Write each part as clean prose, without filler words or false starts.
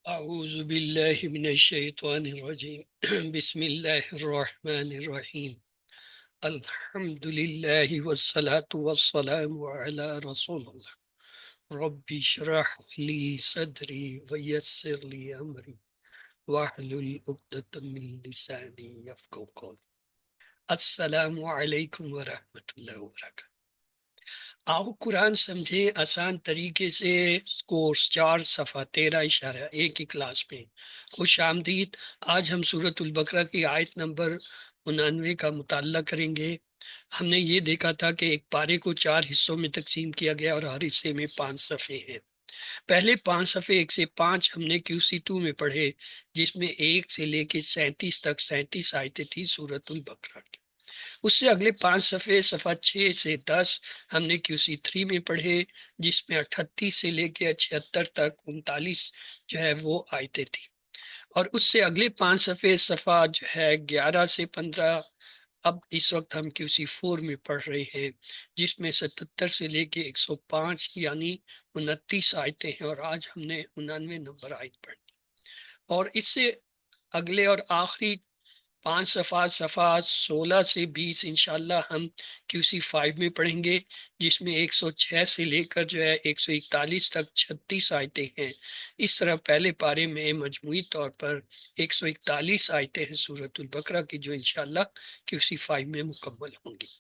اعوذ باللہ من الشیطان الرجیم بسم اللہ الرحمن الرحیم الحمد للہ والصلاة والسلام علی رسول اللہ رب اشرح لی صدری ویسر لی امری واحلل عقدۃ من لسانی یفقہوا قولی۔ السلام علیکم ورحمۃ اللہ وبرکاتہ۔ آؤ قرآن سمجھیں آسان طریقے سے، کورس 4 صفحہ 13 اشارہ 1 کی کلاس میں خوش آمدید۔ آج ہم سورۃ البقرہ کی آیت نمبر 99 کا مطالعہ کریں گے۔ ہم نے یہ دیکھا تھا کہ ایک پارے کو 4 حصوں میں تقسیم کیا گیا اور ہر حصے میں 5 صفحے ہیں۔ پہلے 5 صفحے 1 سے 5 ہم نے QC2 میں پڑھے، جس میں 1 سے لے کے 37 تک 37 آیتیں تھی سورۃ البقرہ کی۔ اس سے اگلے 5 صفحے صفحہ 6 سے 10 ہم نے QC3 میں پڑھے، جس میں 38 سے لے کے 76 تک 39 جو ہے وہ آیتیں تھی۔ اور اس سے اگلے 5 صفحے صفحہ جو ہے 11 سے 15 اب اس وقت ہم QC4 میں پڑھ رہے ہیں، جس میں 77 سے لے کے 105 یعنی 29 آیتیں ہیں، اور آج ہم نے 99 نمبر آیت پڑھی۔ اور اس سے اگلے اور آخری 5 صفحات صفحہ 16 سے 20 انشاءاللہ ہم QC5 میں پڑھیں گے، جس میں 106 سے لے کر جو ہے 141 تک 36 آیتیں ہیں۔ اس طرح پہلے پارے میں مجموعی طور پر 141 آیتیں ہیں سورۃ البقرہ کی، جو انشاءاللہ QC5 میں مکمل ہوں گی۔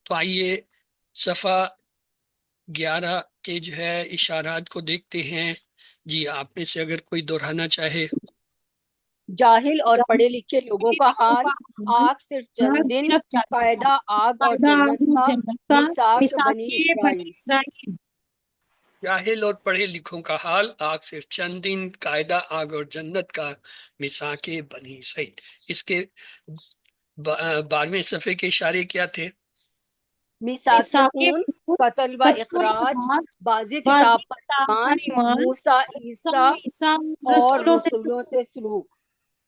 تو آئیے صفحہ 11 کے جو ہے اشارات کو دیکھتے ہیں۔ جی آپ میں سے اگر کوئی دہرانا چاہے۔ جاہل اور پڑھے لکھے لوگوں کا حال، آگ صرف چند دن، قاعدہ آگ اور جنت کا، میثاق بنی اسرائیل۔ جاہل اور پڑھے لکھوں کا حال، آگ صرف چند دن، قاعدہ آگ اور جنت کا، میثاق بنی اسرائیل۔ اس کے 12ویں صفحے کے اشارے کیا تھے؟ میثاق خون، قتل و اخراج، بازی کتاب پر ایمان، موسیٰ عیسیٰ اور رسولوں سے سلوک۔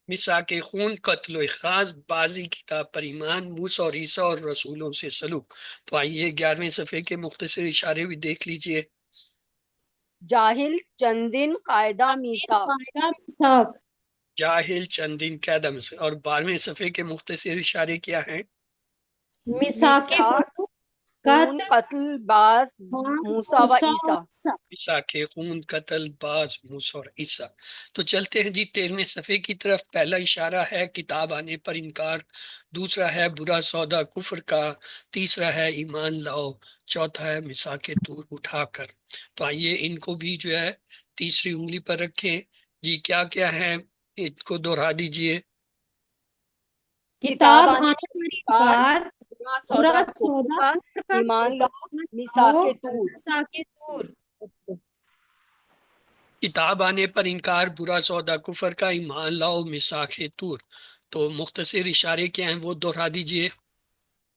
میثاق خون، قتل و اخراج، بازی کتاب پر ایمان، موسیٰ اور عیسیٰ اور رسولوں سے سلوک۔ تو آئیے 11ویں صفحے کے مختصر اشارے بھی دیکھ لیجئے۔ جاہل چند دن، قاعدہ میثاق۔ جاہل چند دن، قاعدہ میثاق۔ اور 12ویں صفحے کے مختصر اشارے کیا ہیں؟ میثاق خون، قتل، باز، موسیٰ و عیسیٰ۔ میثاق خون، قتل، باز، موسیٰ اور عیسیٰ۔ تو چلتے ہیں جی 13ویں صفحے کی طرف۔ پہلا اشارہ ہے کتاب آنے پر انکار، دوسرا ہے برا سودا کفر کا، تیسرا ہے ایمان لاؤ، چوتھا ہے میثاق طور اٹھا کر۔ تو آئیے ان کو بھی جو ہے تیسری انگلی پر رکھیں۔ جی کیا کیا ہے ان کو دہرا دیجئے۔ کتاب آنے پر انکار، برا سودا کفر کا، ایمان لاؤ، میثاق طور۔ کتاب آنے پر انکار، برا سودا کفر کا، ایمان لاؤ، میثاق طور۔ تو مختصر اشارے کیا ہیں وہ دہرا دیجئے۔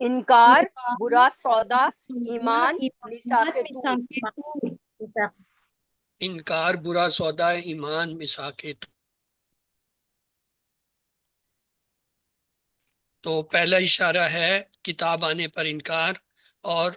انکار، برا سودا، ایمان، میثاق طور۔ انکار، برا سودا، ایمان، میثاق طور۔ تو پہلا اشارہ ہے کتاب آنے پر انکار، اور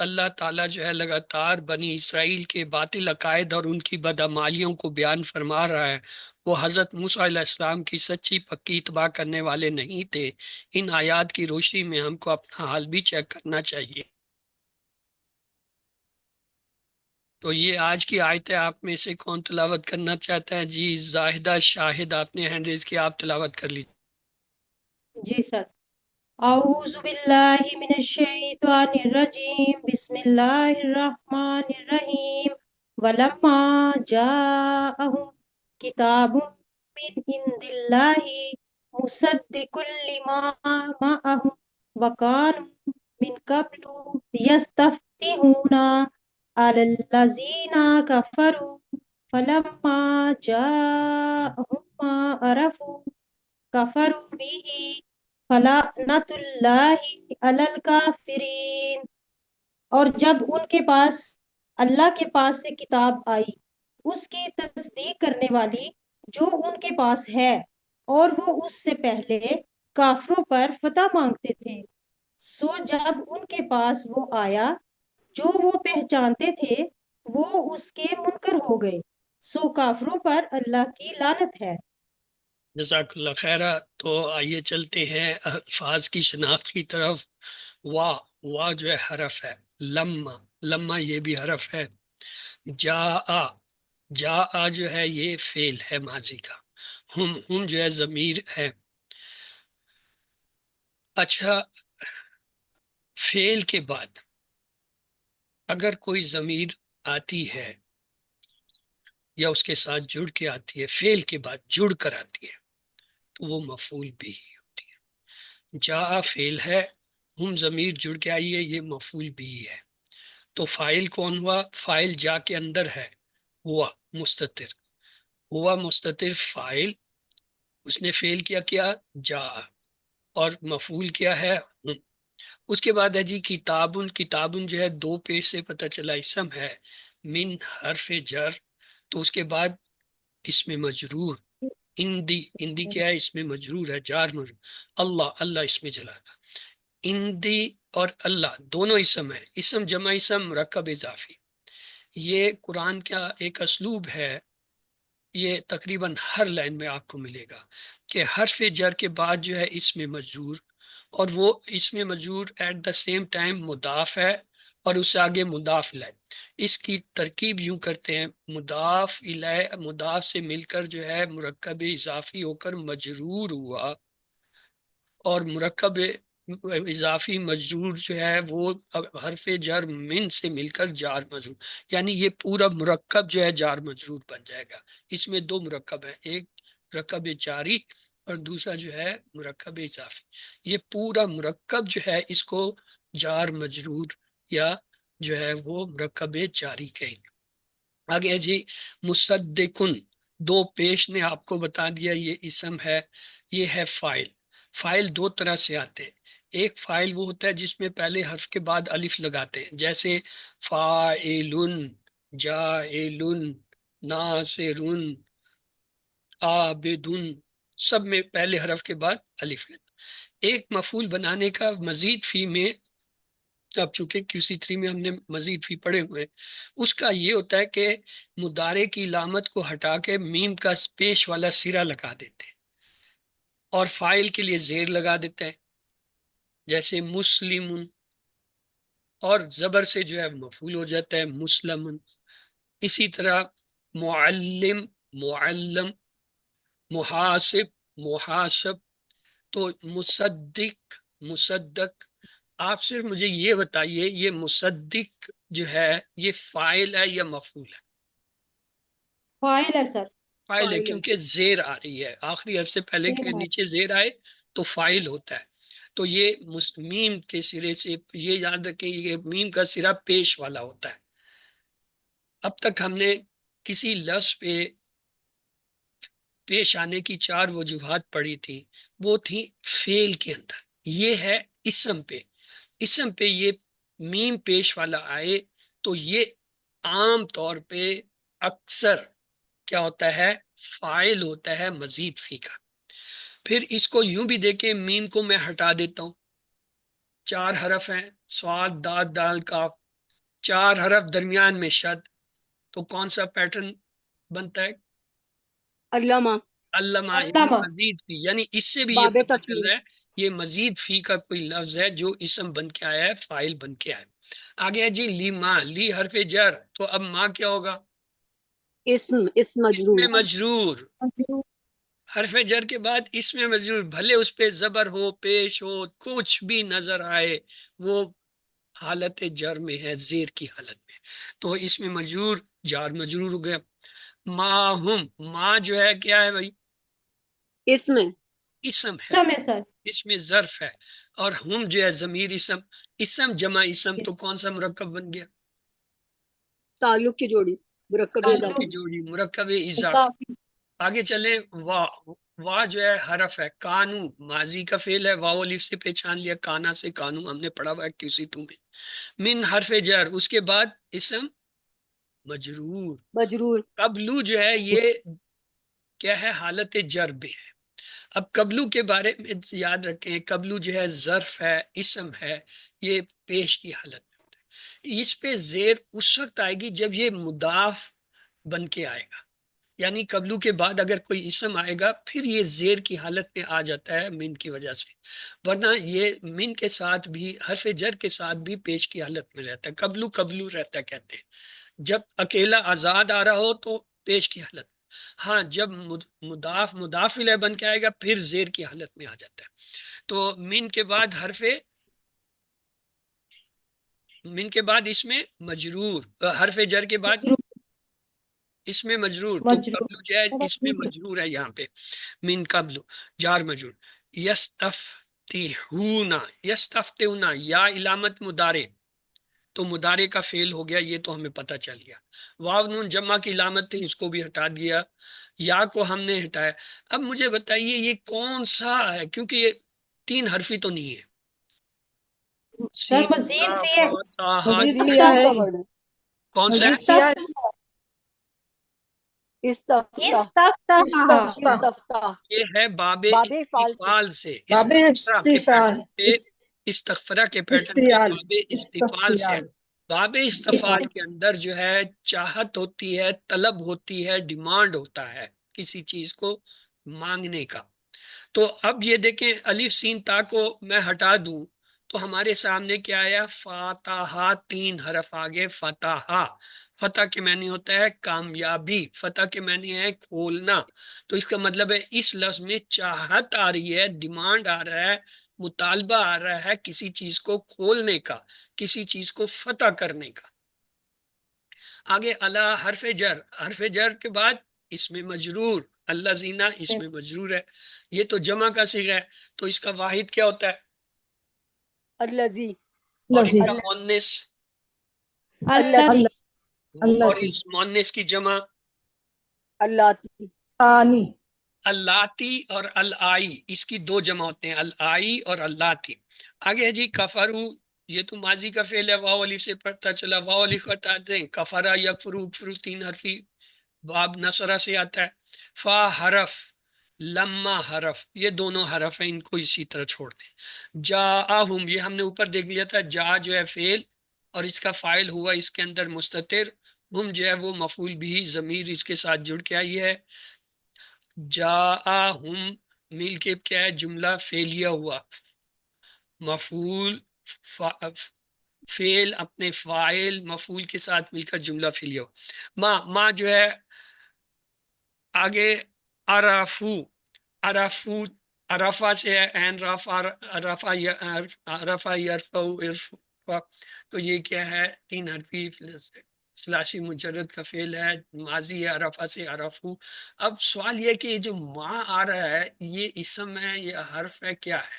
اللہ تعالیٰ جو ہے لگاتار بنی اسرائیل کے باطل عقائد اور ان کی بدعمالیوں کو بیان فرما رہا ہے۔ وہ حضرت موسیٰ علیہ السلام کی سچی پکی اتباع کرنے والے نہیں تھے۔ ان آیات کی روشنی میں ہم کو اپنا حال بھی چیک کرنا چاہیے۔ تو یہ آج کی آیت ہے، آپ میں سے کون تلاوت کرنا چاہتا ہے؟ جی زاہدہ شاہد، آپ نے ہینڈ ریز کیا، آپ تلاوت کر لیجیے۔ جی سر۔ اعوذ باللہ من الشیطان الرجیم، بسم اللہ الرحمن الرحیم۔ ولما جاءہم کتاب من عند اللہ مصدق لما معہم وکانوا من قبل یستفتحون علی الذین کفروا فلما جاءہم ما عرفوا کفروا بہ فلعنۃ اللہ علی الکافرین۔ اور جب ان کے پاس اللہ کے پاس سے کتاب آئی، اس کی تصدیق کرنے والی جو ان کے پاس ہے، اور وہ اس سے پہلے کافروں پر فتح مانگتے تھے، سو جب ان کے پاس وہ آیا جو وہ پہچانتے تھے، وہ اس کے منکر ہو گئے۔ سو کافروں پر اللہ کی لعنت ہے۔ جزاک اللہ خیرہ۔ تو آئیے چلتے ہیں الفاظ کی شناخت کی طرف۔ وا جو ہے حرف ہے، لما یہ بھی حرف ہے، جا جو ہے یہ فعل ہے ماضی کا، ہم جو ہے ضمیر ہے۔ اچھا، فعل کے بعد اگر کوئی ضمیر آتی ہے یا اس کے ساتھ جڑ کے آتی ہے، فعل کے بعد جڑ کر آتی ہے، تو وہ مفعول بھی ہوتی ہے۔ جا فعل ہے، ہم ضمیر جڑ کے آئی ہے، یہ مفعول بھی ہے۔ تو فاعل کون ہوا؟ فاعل جا کے اندر ہے، ہوا مستتر، ہوا مستتر فاعل، اس نے فعل کیا جا، اور مفعول کیا ہے ہم۔ اس کے بعد ہے جی کتابن جو ہے دو پیش سے پتہ چلا اسم ہے، من حرف جر، تو اس کے بعد اسم مجرور، اندی کیا ہے؟ اسم مجرور ہے، جار مجرور۔ اللہ اسم جلالہ، اندی اور اللہ دونوں اسم ہے، اسم جمع اسم مرکب اضافی۔ یہ قرآن کا ایک اسلوب ہے، یہ تقریباً ہر لائن میں آپ کو ملے گا کہ حرف جر کے بعد جو ہے اسم مجرور، اور وہ اسم مجرور ایٹ دا سیم ٹائم مضاف ہے، اور اس سے آگے مضاف الیہ۔ اس کی ترکیب یوں کرتے ہیں، مضاف الیہ مضاف سے مل کر جو ہے مرکب اضافی ہو کر مجرور ہوا، اور مرکب اضافی مجرور جو ہے وہ حرف جر من سے مل کر جار مجرور، یعنی یہ پورا مرکب جو ہے جار مجرور بن جائے گا۔ اس میں دو مرکب ہیں، ایک مرکب جاری اور دوسرا جو ہے مرکب اضافی۔ یہ پورا مرکب جو ہے اس کو جار مجرور یا جو ہے وہ مرکب جاری کہیں گے۔ آگے جی مصدقن، دو پیش نے آپ کو بتا دیا یہ اسم ہے، یہ ہے فاعل۔ فاعل دو طرح سے آتے ہیں، ایک فاعل وہ ہوتا ہے جس میں پہلے حرف کے بعد الف لگاتے ہیں، جیسے فاعلن، جاعلن، ناصرن، عابدن، سب میں پہلے حرف کے بعد الف ہے۔ ایک مفعول بنانے کا مزید فی میں، اب چونکہ QC3 میں ہم نے مزید فی پڑھے ہوئے، اس کا یہ ہوتا ہے کہ مضارع کی علامت کو ہٹا کے میم کا پیش والا سرا لگا دیتے ہیں اور فاعل کے لیے زیر لگا دیتے ہیں، جیسے مسلم، اور زبر سے جو ہے مفعول ہو جاتا ہے مسلم۔ اسی طرح معلم، معلم، محاسب، محاسب۔ تو مصدق، مصدق، آپ صرف مجھے یہ بتائیے یہ مصدق جو ہے یہ فاعل ہے یا مفعول ہے؟ فاعل ہے سر۔ فاعل ہے، فاعل ہے۔ کیونکہ زیر آ رہی ہے، آخری حرف سے پہلے کے نیچے زیر آئے تو فاعل ہوتا ہے۔ تو یہ میم کے سرے سے یہ یاد رکھیں، یہ میم کا سرا پیش والا ہوتا ہے۔ اب تک ہم نے کسی لفظ پہ پیش آنے کی چار وجوہات پڑھی تھی، وہ تھی فعل کے اندر، یہ ہے اسم پہ۔ اسم پہ یہ میم پیش والا آئے تو یہ عام طور پہ اکثر کیا ہوتا ہے؟ فاعل ہوتا ہے مزید فی کا۔ پھر اس کو یوں بھی دیکھیں، میم کو میں ہٹا دیتا ہوں، چار حرف ہیں، صاد، داد، دال، کاف، چار حرف درمیان میں شد، تو کون سا پیٹرن بنتا ہے؟ علامہ، علامہ، یعنی علامہ۔ مزید فی، یعنی اس سے بھی یہ باب پتہ چل تفعیل۔ رہا ہے یہ مزید فی کا کوئی لفظ ہے جو اسم بن کے آیا ہے، فاعل بن کے آیا ہے۔ آگے ہے جی لی ماں، لی حرف جر، تو اب ماں کیا ہوگا؟ اسم اسم مجرور۔ مجرور، حرف جر کے بعد اسم مجرور، بھلے اس پہ زبر ہو، پیش ہو، کچھ بھی نظر آئے، وہ حالت جر میں ہے، زیر کی حالت میں، تو اسم مجرور جار مجرور ہو گیا۔ ما ہم، ما جو ہے کیا ہے بھائی؟ اسم اسم ہے، سم ہے سر۔ اس میں ظرف ہے، اور ہم جو ہے ضمیر اسم، اسم جمع اسم، تو کون سا مرکب بن گیا؟ تعلق کی جوڑی، مرکب تعلق اضافی۔ کی جوڑی، مرکب اضافی۔ اضافی۔ آگے چلیں، وا جو ہے حرف ہے، کانو ماضی کا فعل ہے، واو الف سے پہچان لیا، کانا سے کانو ہم نے پڑھا ہوا ہے QC2 میں۔ من حرف جر، اس کے بعد اسم مجرور، مجرور۔ قبلو جو ہے یہ کیا ہے؟ حالت جر میں ہے۔ اب قبلو کے بارے میں یاد رکھیں، قبلو جو ہے ظرف ہے، اسم ہے، یہ پیش کی حالت میں ہوتا ہے۔ اس پہ زیر اس وقت آئے گی جب یہ مضاف بن کے آئے گا، یعنی قبلو کے بعد اگر کوئی اسم آئے گا پھر یہ زیر کی حالت میں آ جاتا ہے من کی وجہ سے، ورنہ یہ من کے ساتھ بھی حرف جر کے ساتھ بھی پیش کی حالت میں رہتا ہے، قبلو قبلو رہتا ہے کہتے ہیں۔ جب اکیلا آزاد آ رہا ہو تو پیش کی حالت، ہاں جب مضاف مضاف الیہ بن کے آئے گا پھر زیر کی حالت میں آ جاتا ہے۔ تو من کے بعد اس میں مجرور، حرف جر کے بعد اس میں مجرور، تو قبل جو ہے اس میں مجرور ہے، یہاں پہ من قبل جار مجرور۔ یستفتحون یا علامت مدارے، تو مدارے کا فعل ہو گیا، یہ تو ہمیں پتہ چل گیا۔ واو نون جمع کی علامت تھی، اس کو بھی ہٹا دیا، یا کو ہم نے ہٹایا۔ اب مجھے بتائیے یہ کون سا ہے، کیونکہ یہ 3 حرفی تو نہیں ہے۔ سر مزید بھی ہے، کون سا ہے؟ یہ ہے باب استفال سے، استغفرہ کے پیٹرن پہ باب استفال سے۔ باب استفال کے اندر جو ہے چاہت ہوتی ہے، طلب ہوتی ہے، ڈیمانڈ ہوتا ہے کسی چیز کو مانگنے کا۔ تو اب یہ دیکھیں الف سین تا کو میں ہٹا دوں تو ہمارے سامنے کیا آیا؟ فاتحہ، 3 حرف آگے فتحہ۔ فتح کے معنی ہوتا ہے کامیابی، فتح کے معنی ہے کھولنا، تو اس کا مطلب ہے اس لفظ میں چاہت آ رہی ہے، ڈیمانڈ آ رہا ہے، مطالبہ آ رہا ہے کسی چیز کو کھولنے کا، کسی چیز کو فتح کرنے کا۔ آگے اللہ حرف جر، حرف جر کے بعد اس میں مجرور، اللہ زینہ اس میں مجرور ہے، یہ تو جمع کا صیغہ ہے، تو اس کا واحد کیا ہوتا ہے؟ الذی، اور اس کا مؤنث، اللاتی، اور اس مؤنث کی جمع اللاتی، اللاتی اور الائی، اس کی 2 جمع ہوتے ہیں، الائی اور اللاتی۔ آگے ہے جی کفرو، یہ تو ماضی کا فعل ہے، واو الف سے پتہ چلا، واو الف ہٹا دیں، کفرا یکفرو، اکفرو 3 حرفی، باب نصرہ سے آتا ہے۔ فا حرف، لما حرف، یہ دونوں حرف ہیں، ان کو اسی طرح چھوڑ دیں۔ جاءہم، یہ ہم نے اوپر دیکھ لیا تھا، جا جو ہے فعل اور اس کا فاعل ہوا اس کے اندر مستتر، ہم جو ہے وہ مفعول بھی، ضمیر اس کے ساتھ جڑ کے آئی ہے۔ جاءہم مل کے کیا ہے؟ جملہ فعلیہ ہوا، مفعول فعل اپنے فاعل مفعول کے ساتھ مل کر جملہ فعلیہ ہوا۔ ما جو ہے آگے عرفو، عرفو عرفہ سے ہے، عین رفع، عرفہ یرفع، ارفع، تو یہ کیا ہے؟ 3 حرفی ثلاثی مجرد کا فعل ہے، ماضی ہے، عرفہ سے عرفو۔ اب سوال یہ کہ یہ جو ما آ رہا ہے یہ اسم ہے، یہ حرف ہے، کیا ہے؟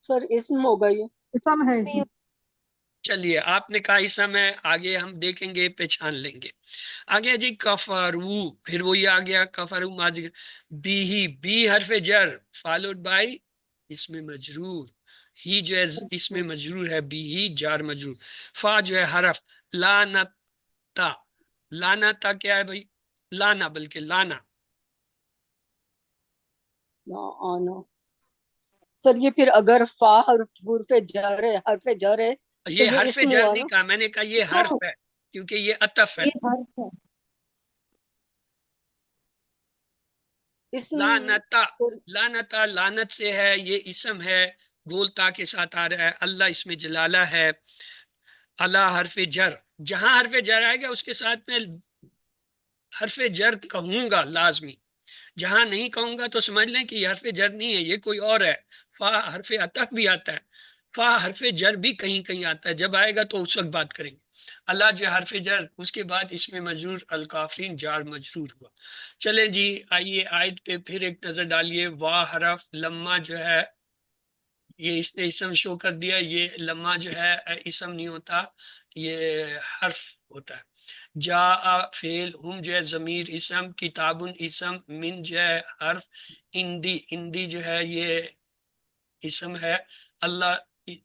سر اسم ہوگا، یہ اسم ہے۔ چلیے آپ نے کہا اسم ہے، آگے ہم دیکھیں گے، پہچان لیں گے۔ آگے جی کفرو، پھر وہی آ گیا کفرو ماضی، بی حرف جر فالوڈ بائی اس میں مجرور، ہی جو ہے اس میں مجرور ہے، بی ہی جار مجرور۔ فا جو ہے حرف، لانتا، لانتا کیا ہے بھائی؟ لانا، بلکہ لانا۔ آنا سر، یہ پھر اگر فا حرف جر ہے، حرف جر ہے تو یہ یہ حرف اسم جر ہوا نہیں نا؟ کہا میں نے، کہا یہ حرف ہے کیونکہ یہ عطف ہے۔ اسم لانتا، لانتا لانت سے ہے، یہ اسم ہے، گول تا کے ساتھ آ رہا ہے، اللہ اس میں جلالہ ہے۔ اللہ حرف جر، جہاں حرف جر آئے گا اس کے ساتھ میں حرف جر کہوں گا لازمی، جہاں نہیں کہوں گا تو سمجھ لیں کہ یہ حرف جر نہیں ہے، یہ کوئی اور ہے۔ فا حرف عطف بھی آتا ہے، فا حرف جر بھی کہیں کہیں آتا ہے، جب آئے گا تو اس وقت بات کریں گے۔ اللہ جو حرف جر، اس کے بعد اس میں مجرور، الکافرین جار مجرور ہوا۔ چلیں جی آئیے آیت پہ پھر ایک نظر ڈالیے۔ وا حرف، لما جو ہے یہ اس نے اسم شو کر دیا، یہ لما جو ہے اسم نہیں ہوتا، یہ حرف ہوتا ہے۔ جا فعل، ہم جو ہے ضمیر اسم، کتابن اسم، من جو ہے حرف، اندی، اندی جو ہے یہ اسم ہے، اللہ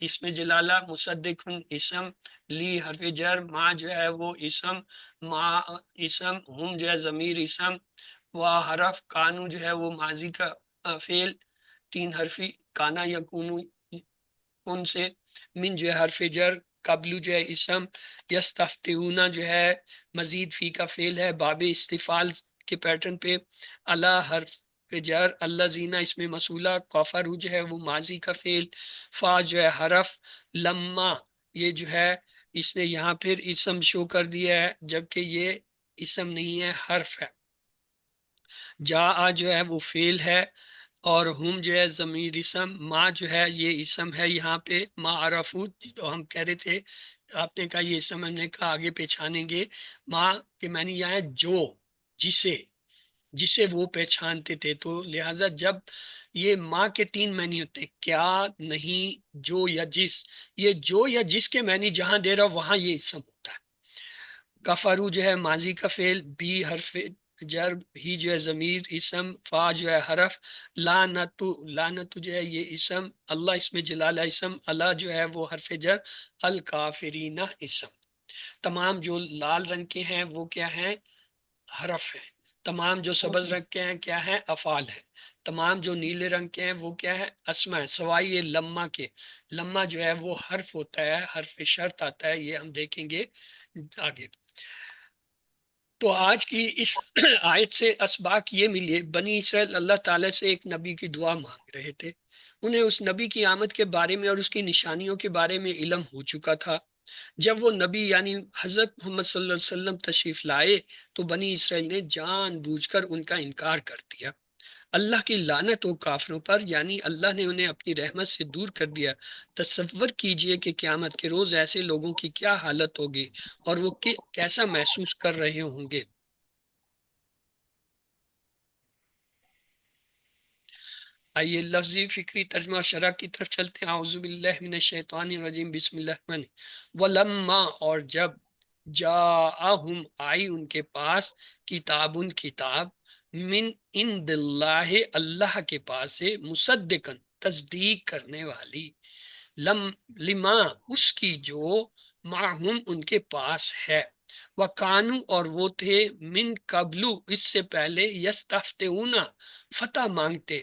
اس میں جلالہ، مصدق اسم، لی حرف جر، ما جو ہے وہ اسم، ما اسم، ہم جو ہے ضمیر اسم، وا حرف، کانو جو ہے وہ ماضی کا فعل 3 حرفی، کانا یا کونو، ان سے، من جو ہے حرف جر، قبل جو ہے اسم، یستفتحون جو ہے مزید فی کا فعل ہے باب استفال کے پیٹرن پہ، اللہ حرف جر، اللہ زینہ اس میں مسئولہ، کفروا جو ہے وہ ماضی کا فعل، فا جو ہے حرف، لما یہ جو ہے اس نے یہاں پھر اسم شو کر دیا ہے جبکہ یہ اسم نہیں ہے حرف ہے، جا جو ہے وہ فعل ہے، اور ہم جو ہے ضمیر اسم، ما جو ہے یہ اسم ہے یہاں پہ، ما عرفو جو ہم کہہ رہے تھے، آپ نے کہا یہ اسم، ہم نے کہا آگے پہچانیں گے، ما کے معنی یہاں ہے جو، جسے وہ پہچانتے تھے، تو لہٰذا جب یہ ماں کے 3 معنی ہوتے ہیں، کیا، نہیں، جو یا جس، یہ جو یا جس کے معنی جہاں دے رہا وہاں یہ اسم ہوتا ہے۔ کفرو جو ہے ماضی کا فعل، بی حرف جر، ہی جو ہے ضمیر اسم، فا جو ہے حرف، لعنت جو ہے یہ اسم، اللہ اس میں جلالہ اسم، اللہ جو ہے وہ حرف جر، الکافرین اسم۔ تمام جو لال رنگ کے ہیں وہ کیا ہیں؟ حرف ہیں۔ تمام جو سبز رنگ کے ہیں کیا ہیں؟ افعال ہیں۔ تمام جو نیلے رنگ کے ہیں وہ کیا ہے؟ اسماء ہیں، سوائے یہ لما کے۔ لما جو ہے وہ حرف ہوتا ہے، حرف شرط آتا ہے، یہ ہم دیکھیں گے آگے۔ تو آج کی اس آیت سے اسباق یہ ملیے، بنی اسرائیل اللہ تعالیٰ سے ایک نبی کی دعا مانگ رہے تھے، انہیں اس نبی کی آمد کے بارے میں اور اس کی نشانیوں کے بارے میں علم ہو چکا تھا۔ جب وہ نبی یعنی حضرت محمد صلی اللہ علیہ وسلم تشریف لائے تو بنی اسرائیل نے جان بوجھ کر ان کا انکار کر دیا۔ اللہ کی لعنت ہو کافروں پر، یعنی اللہ نے انہیں اپنی رحمت سے دور کر دیا۔ تصور کیجئے کہ قیامت کے روز ایسے لوگوں کی کیا حالت ہوگی اور وہ کیسا محسوس کر رہے ہوں گے۔ آئیے لفظی فکری ترجمہ شرح کی طرف چلتے ہیں۔ اعوذ باللہ من الشیطان الرجیم، بسم اللہ الرحمن الرحیم۔ ولما اور جب، جاءہم آئی ان کے پاس، کتابن کتاب، من عند اللہ اللہ کے پاس سے، مصدقن تصدیق کرنے والی، لما اس کی جو، معہم ان کے پاس ہے، وکانو اور وہ تھے، من قبلو اس سے پہلے، یستفتحون فتح مانگتے،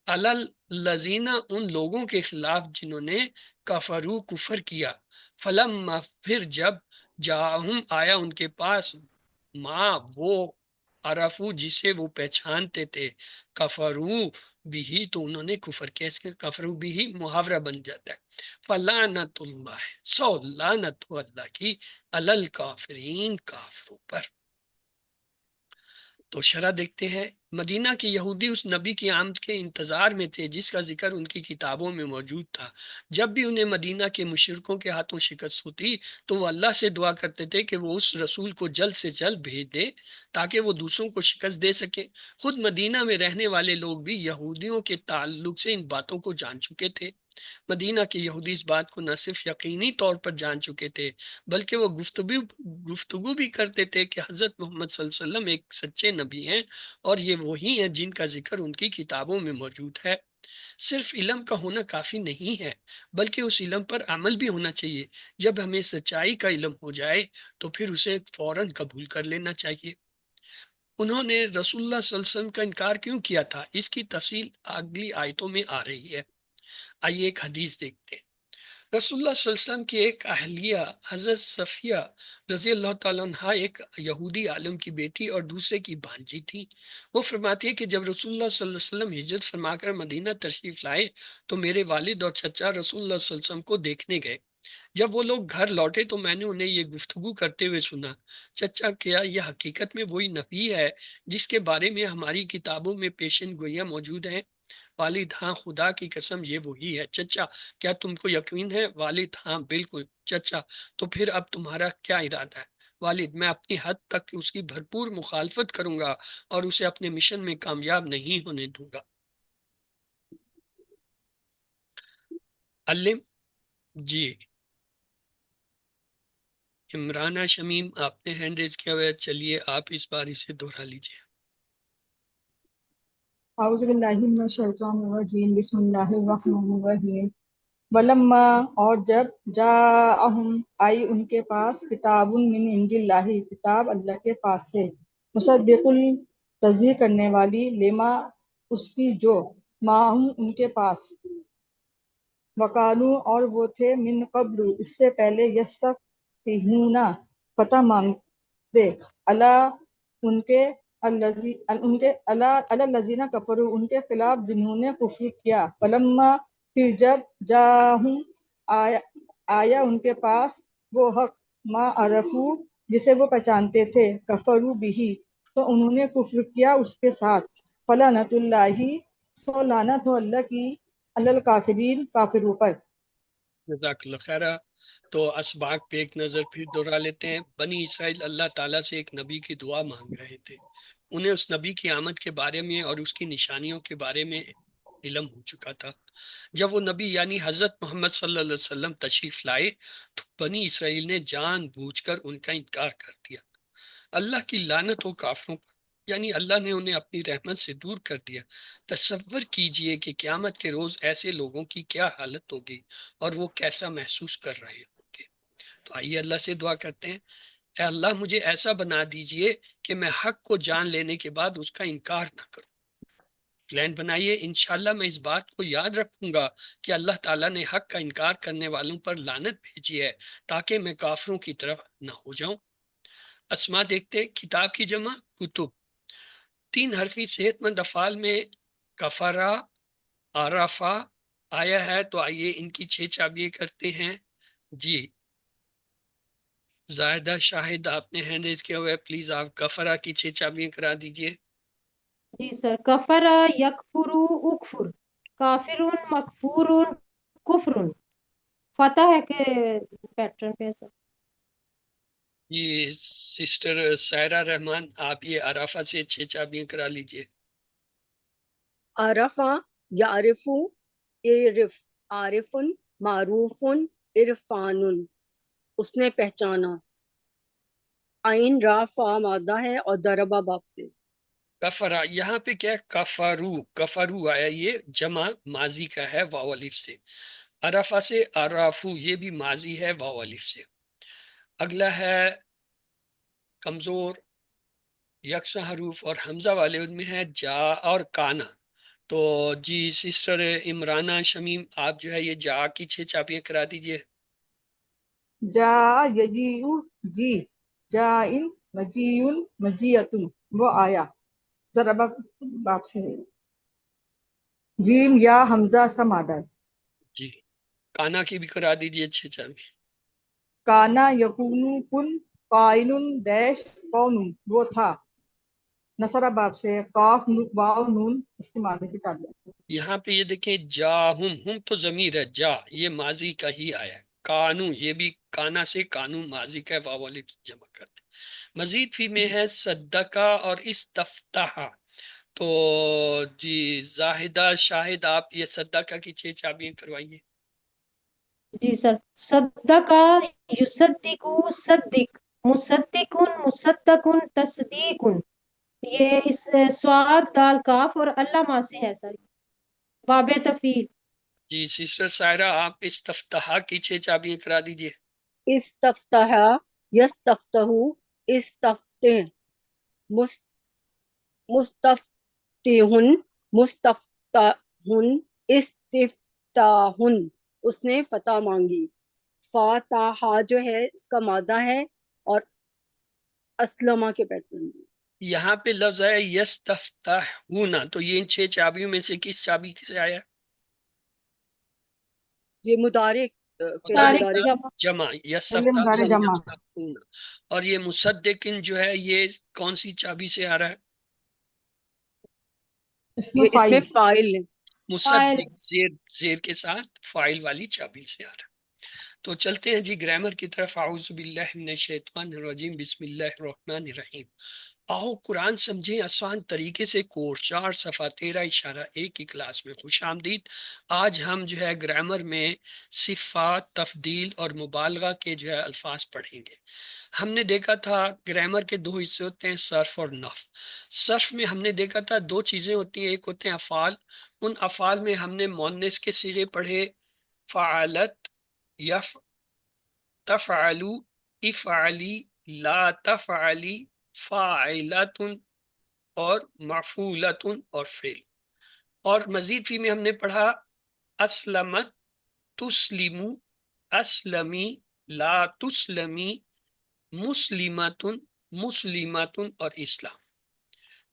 الذین ان لوگوں کے خلاف جنہوں نے کفرو کفر کیا، فلما پھر جب، جاءہم آیا ان کے پاس، ما وہ، عرفو جسے وہ پہچانتے تھے، کفرو بھی تو انہوں نے کفر کیا، اس کے کفرو بھی محاورہ بن جاتا ہے۔ فلعنت اللہ، سو لعنت ہو اللہ کی، علی الکافرین کافروں پر۔ تو شرح دیکھتے ہیں۔ مدینہ کے یہودی اس نبی کی آمد کے انتظار میں تھے جس کا ذکر ان کی کتابوں میں موجود تھا۔ جب بھی انہیں مدینہ کے مشرکوں کے ہاتھوں شکست ہوتی تو وہ اللہ سے دعا کرتے تھے کہ وہ اس رسول کو جلد سے جلد بھیج دے تاکہ وہ دوسروں کو شکست دے سکے۔ خود مدینہ میں رہنے والے لوگ بھی یہودیوں کے تعلق سے ان باتوں کو جان چکے تھے۔ مدینہ کے یہودی اس بات کو نہ صرف یقینی طور پر جان چکے تھے بلکہ وہ گفتگو بھی کرتے تھے کہ حضرت محمد صلی اللہ علیہ وسلم ایک سچے نبی ہیں اور یہ وہی ہیں جن کا ذکر ان کی کتابوں میں موجود ہے۔ صرف علم کا ہونا کافی نہیں ہے بلکہ اس علم پر عمل بھی ہونا چاہیے۔ جب ہمیں سچائی کا علم ہو جائے تو پھر اسے فوراً قبول کر لینا چاہیے۔ انہوں نے رسول اللہ صلی اللہ علیہ وسلم کا انکار کیوں کیا تھا، اس کی تفصیل اگلی آیتوں میں آ رہی ہے۔ آئیے ایک حدیث دیکھتے ہیں۔ رسول اللہ صلی اللہ علیہ وسلم کی ایک اہلیہ حضرت صفیہ رضی اللہ تعالیٰ عنہ ایک یہودی عالم کی بیٹی اور دوسرے کی بھانجی تھی۔ وہ فرماتی ہے کہ جب رسول اللہ صلی اللہ علیہ وسلم ہجرت فرما کر مدینہ تشریف لائے تو میرے والد اور چچا رسول اللہ صلی اللہ علیہ وسلم کو دیکھنے گئے۔ جب وہ لوگ گھر لوٹے تو میں نے انہیں یہ گفتگو کرتے ہوئے سنا، چچا کیا یہ حقیقت میں وہی نبی ہے جس کے بارے میں ہماری کتابوں میں پیشن گوئیاں موجود ہیں؟ والد ہاں، خدا کی قسم یہ وہی ہے۔ چچا کیا تم کو یقین ہے؟ والد ہاں بالکل۔ چچا تو پھر اب تمہارا کیا ارادہ ہے؟ والد میں اپنی حد تک اس کی بھرپور مخالفت کروں گا اور اسے اپنے مشن میں کامیاب نہیں ہونے دوں گا۔ علم جی، عمرانہ شمیم آپ نے ہینڈ ریز کیا ہوا ہے، چلیے آپ اس بار اسے دہرا لیجیے۔ اعوذ باللہ من الشیطان الرجیم، بسم اللہ الرحمن الرحیم۔ ولما اور جب، جاءہم آئی ان کے پاس، کتاب من عند اللہ کتاب اللہ کے پاس سے، مصدق تصدیق کرنے والی، لما اس کی جو، معہم ان کے پاس، وکانو اور وہ تھے من قبل اس سے پہلے یستفتحون فتح مانگتے اللہ ان کے الذین کفروا ان کے خلاف جنہوں نے کفر کیا فلما پھر جب جاہم آیا ان کے پاس وہ حق ما عرفو جسے وہ پہچانتے تھے کفروا بھی تو انہوں نے کفر کیا اس کے ساتھ فلعنت اللہ سو لعنت ہو اللہ کی علی الکافرین کافروں پر۔ جزاک اللہ خیر۔ تو اسباق پہ ایک نظر پھر دہرا لیتے ہیں۔ بنی اسرائیل اللہ تعالیٰ سے ایک نبی کی دعا مانگ رہے تھے۔ انہیں اس نبی کی آمد کے بارے میں اور اس کی نشانیوں کے بارے میں علم ہو چکا تھا۔ جب وہ نبی یعنی حضرت محمد صلی اللہ علیہ وسلم تشریف لائے تو بنی اسرائیل نے جان بوجھ کر ان کا انکار کر دیا۔ اللہ کی لعنت ہو کافروں پر، یعنی اللہ نے انہیں اپنی رحمت سے دور کر دیا۔ تصور کیجئے کہ قیامت کے روز ایسے لوگوں کی کیا حالت ہوگی اور وہ کیسا محسوس کر رہے ہوں گے۔ تو آئیے اللہ سے دعا کرتے ہیں، اے اللہ مجھے ایسا بنا دیجئے کہ میں حق کو جان لینے کے بعد اس کا انکار نہ کروں۔ پلان بنائیے، انشاءاللہ میں اس بات کو یاد رکھوں گا کہ اللہ تعالیٰ نے حق کا انکار کرنے والوں پر لعنت بھیجی ہے تاکہ میں کافروں کی طرف نہ ہو جاؤں۔ اسما دیکھتے، کتاب کی جمع کتب، 3 حرفی صحت مند افعال میں کفرا عرفا آیا ہے، تو آئیے ان کی 6 چابیاں کرتے ہیں۔ جی زاہدہ شاہد آپ نے ہینڈ ریز کیا ہوا ہے، پلیز آپ کفرا کی 6 چابیاں کرا دیجئے۔ جی سر، کفر یکفرو اکفر، کافرون مکفورون کفرون، فتح ہے کہ پیٹرن پہ ہے سر؟ جی سسٹر سائرہ رحمان آپ یہ عرفہ سے 6 چابیاں کرا لیجئے۔ عرفہ یعرفو عرف، عارفن معروفن عرفان، اس نے پہچانا۔ عین را فا مادہ ہے اور ضربہ باپ سے۔ کفرا یہاں پہ کیا ہے؟ کفرو، کفرو آیا، یہ جمع ماضی کا ہے واو الف سے۔ عرفہ سے عرفو، یہ بھی ماضی ہے واو الف سے۔ اگلا ہے کمزور یکساں حروف اور حمزہ والے، ان میں ہے جا اور کانا۔ تو جی سسٹر عمرانہ شمیم آپ جو ہے یہ جا کی 6 چابیاں کرا دیجئے۔ جا یجیع جی، جائن مجیعن مجیعتن وہ آیا، ضربہ باپ سے ہے۔ جیم یا حمزہ سا مادہ ہے۔ جی کانا کی بھی کرا دیجئے 6 چابیاں۔ کانا یکونو کن قائنن ڈیش کون وہ تھا، نصرہ باب سے قاف واو نون استعمال کی چابیاں۔ یہاں پہ یہ دیکھیں جا ہم تو ضمیر ہے، جا یہ ماضی کا ہی آیا ہے۔ کانو یہ بھی کانا سے کانو ماضی کا واو الف جمع کرتے۔ مزید فی میں ہے صدقہ اور استفتح۔ تو جی زاہدہ شاہد آپ یہ صدقہ کی 6 چابیاں کروائیے۔ جی سر، صدقہ یصدقو صدق، مصدقن مصدقن تصدیقن، یہ اس سواد دال کاف اور اللہ ماں سے ہے سر، باب تفیل۔ جی سسٹر سائرہ آپ استفتح کی 6 چابیاں کرا دیجئے۔ استفتح یستفتح استفتح، مستفتحن مستفتحن استفتاحن، اس نے فتح مانگی۔ فاتح جو ہے اس کا مادہ ہے اور اسلمہ کے پیٹرن میں۔ یہاں پہ لفظ ہے یستفتحون، تو یہ ان 6 چابیوں میں سے کس چابی سے آیا؟ یہ مضارع مضارع مضارع جمع۔ جمع مضارع یستفتحون جمع۔ یستفتحون۔ اور یہ مصدقن جو ہے یہ کون سی چابی سے آ رہا ہے؟ اس میں یہ اس میں فائل فاعل ہے۔ مصدق زیر کے ساتھ فائل والی چابی سے آ رہا ہے۔ تو چلتے ہیں جی گرامر کی طرف۔ اعوذ باللہ من الشیطان الرجیم، بسم اللہ الرحمن الرحیم۔ آؤ قرآن سمجھیں آسان طریقے سے، کورس 4 صفحہ 13.1 کی کلاس میں خوش آمدید۔ آج ہم جو ہے گرامر میں صفات، تفضیل اور مبالغہ کے جو ہے الفاظ پڑھیں گے۔ ہم نے دیکھا تھا گرامر کے 2 حصے ہوتے ہیں، صرف اور نحو۔ صرف میں ہم نے دیکھا تھا 2 چیزیں ہوتی ہیں، ایک ہوتے ہیں افعال، ان افعال میں ہم نے مؤنث کے صیغے پڑھے، فعلت، یف، تفعلو، افعلی، لا تفعلی، فاعلۃ اور مفعولۃ اور فعل۔ اور مزید فی میں ہم نے پڑھا اسلمت، تسلمو، اسلمی، لا تسلمی، مسلمتن، مسلمتن اور اسلام۔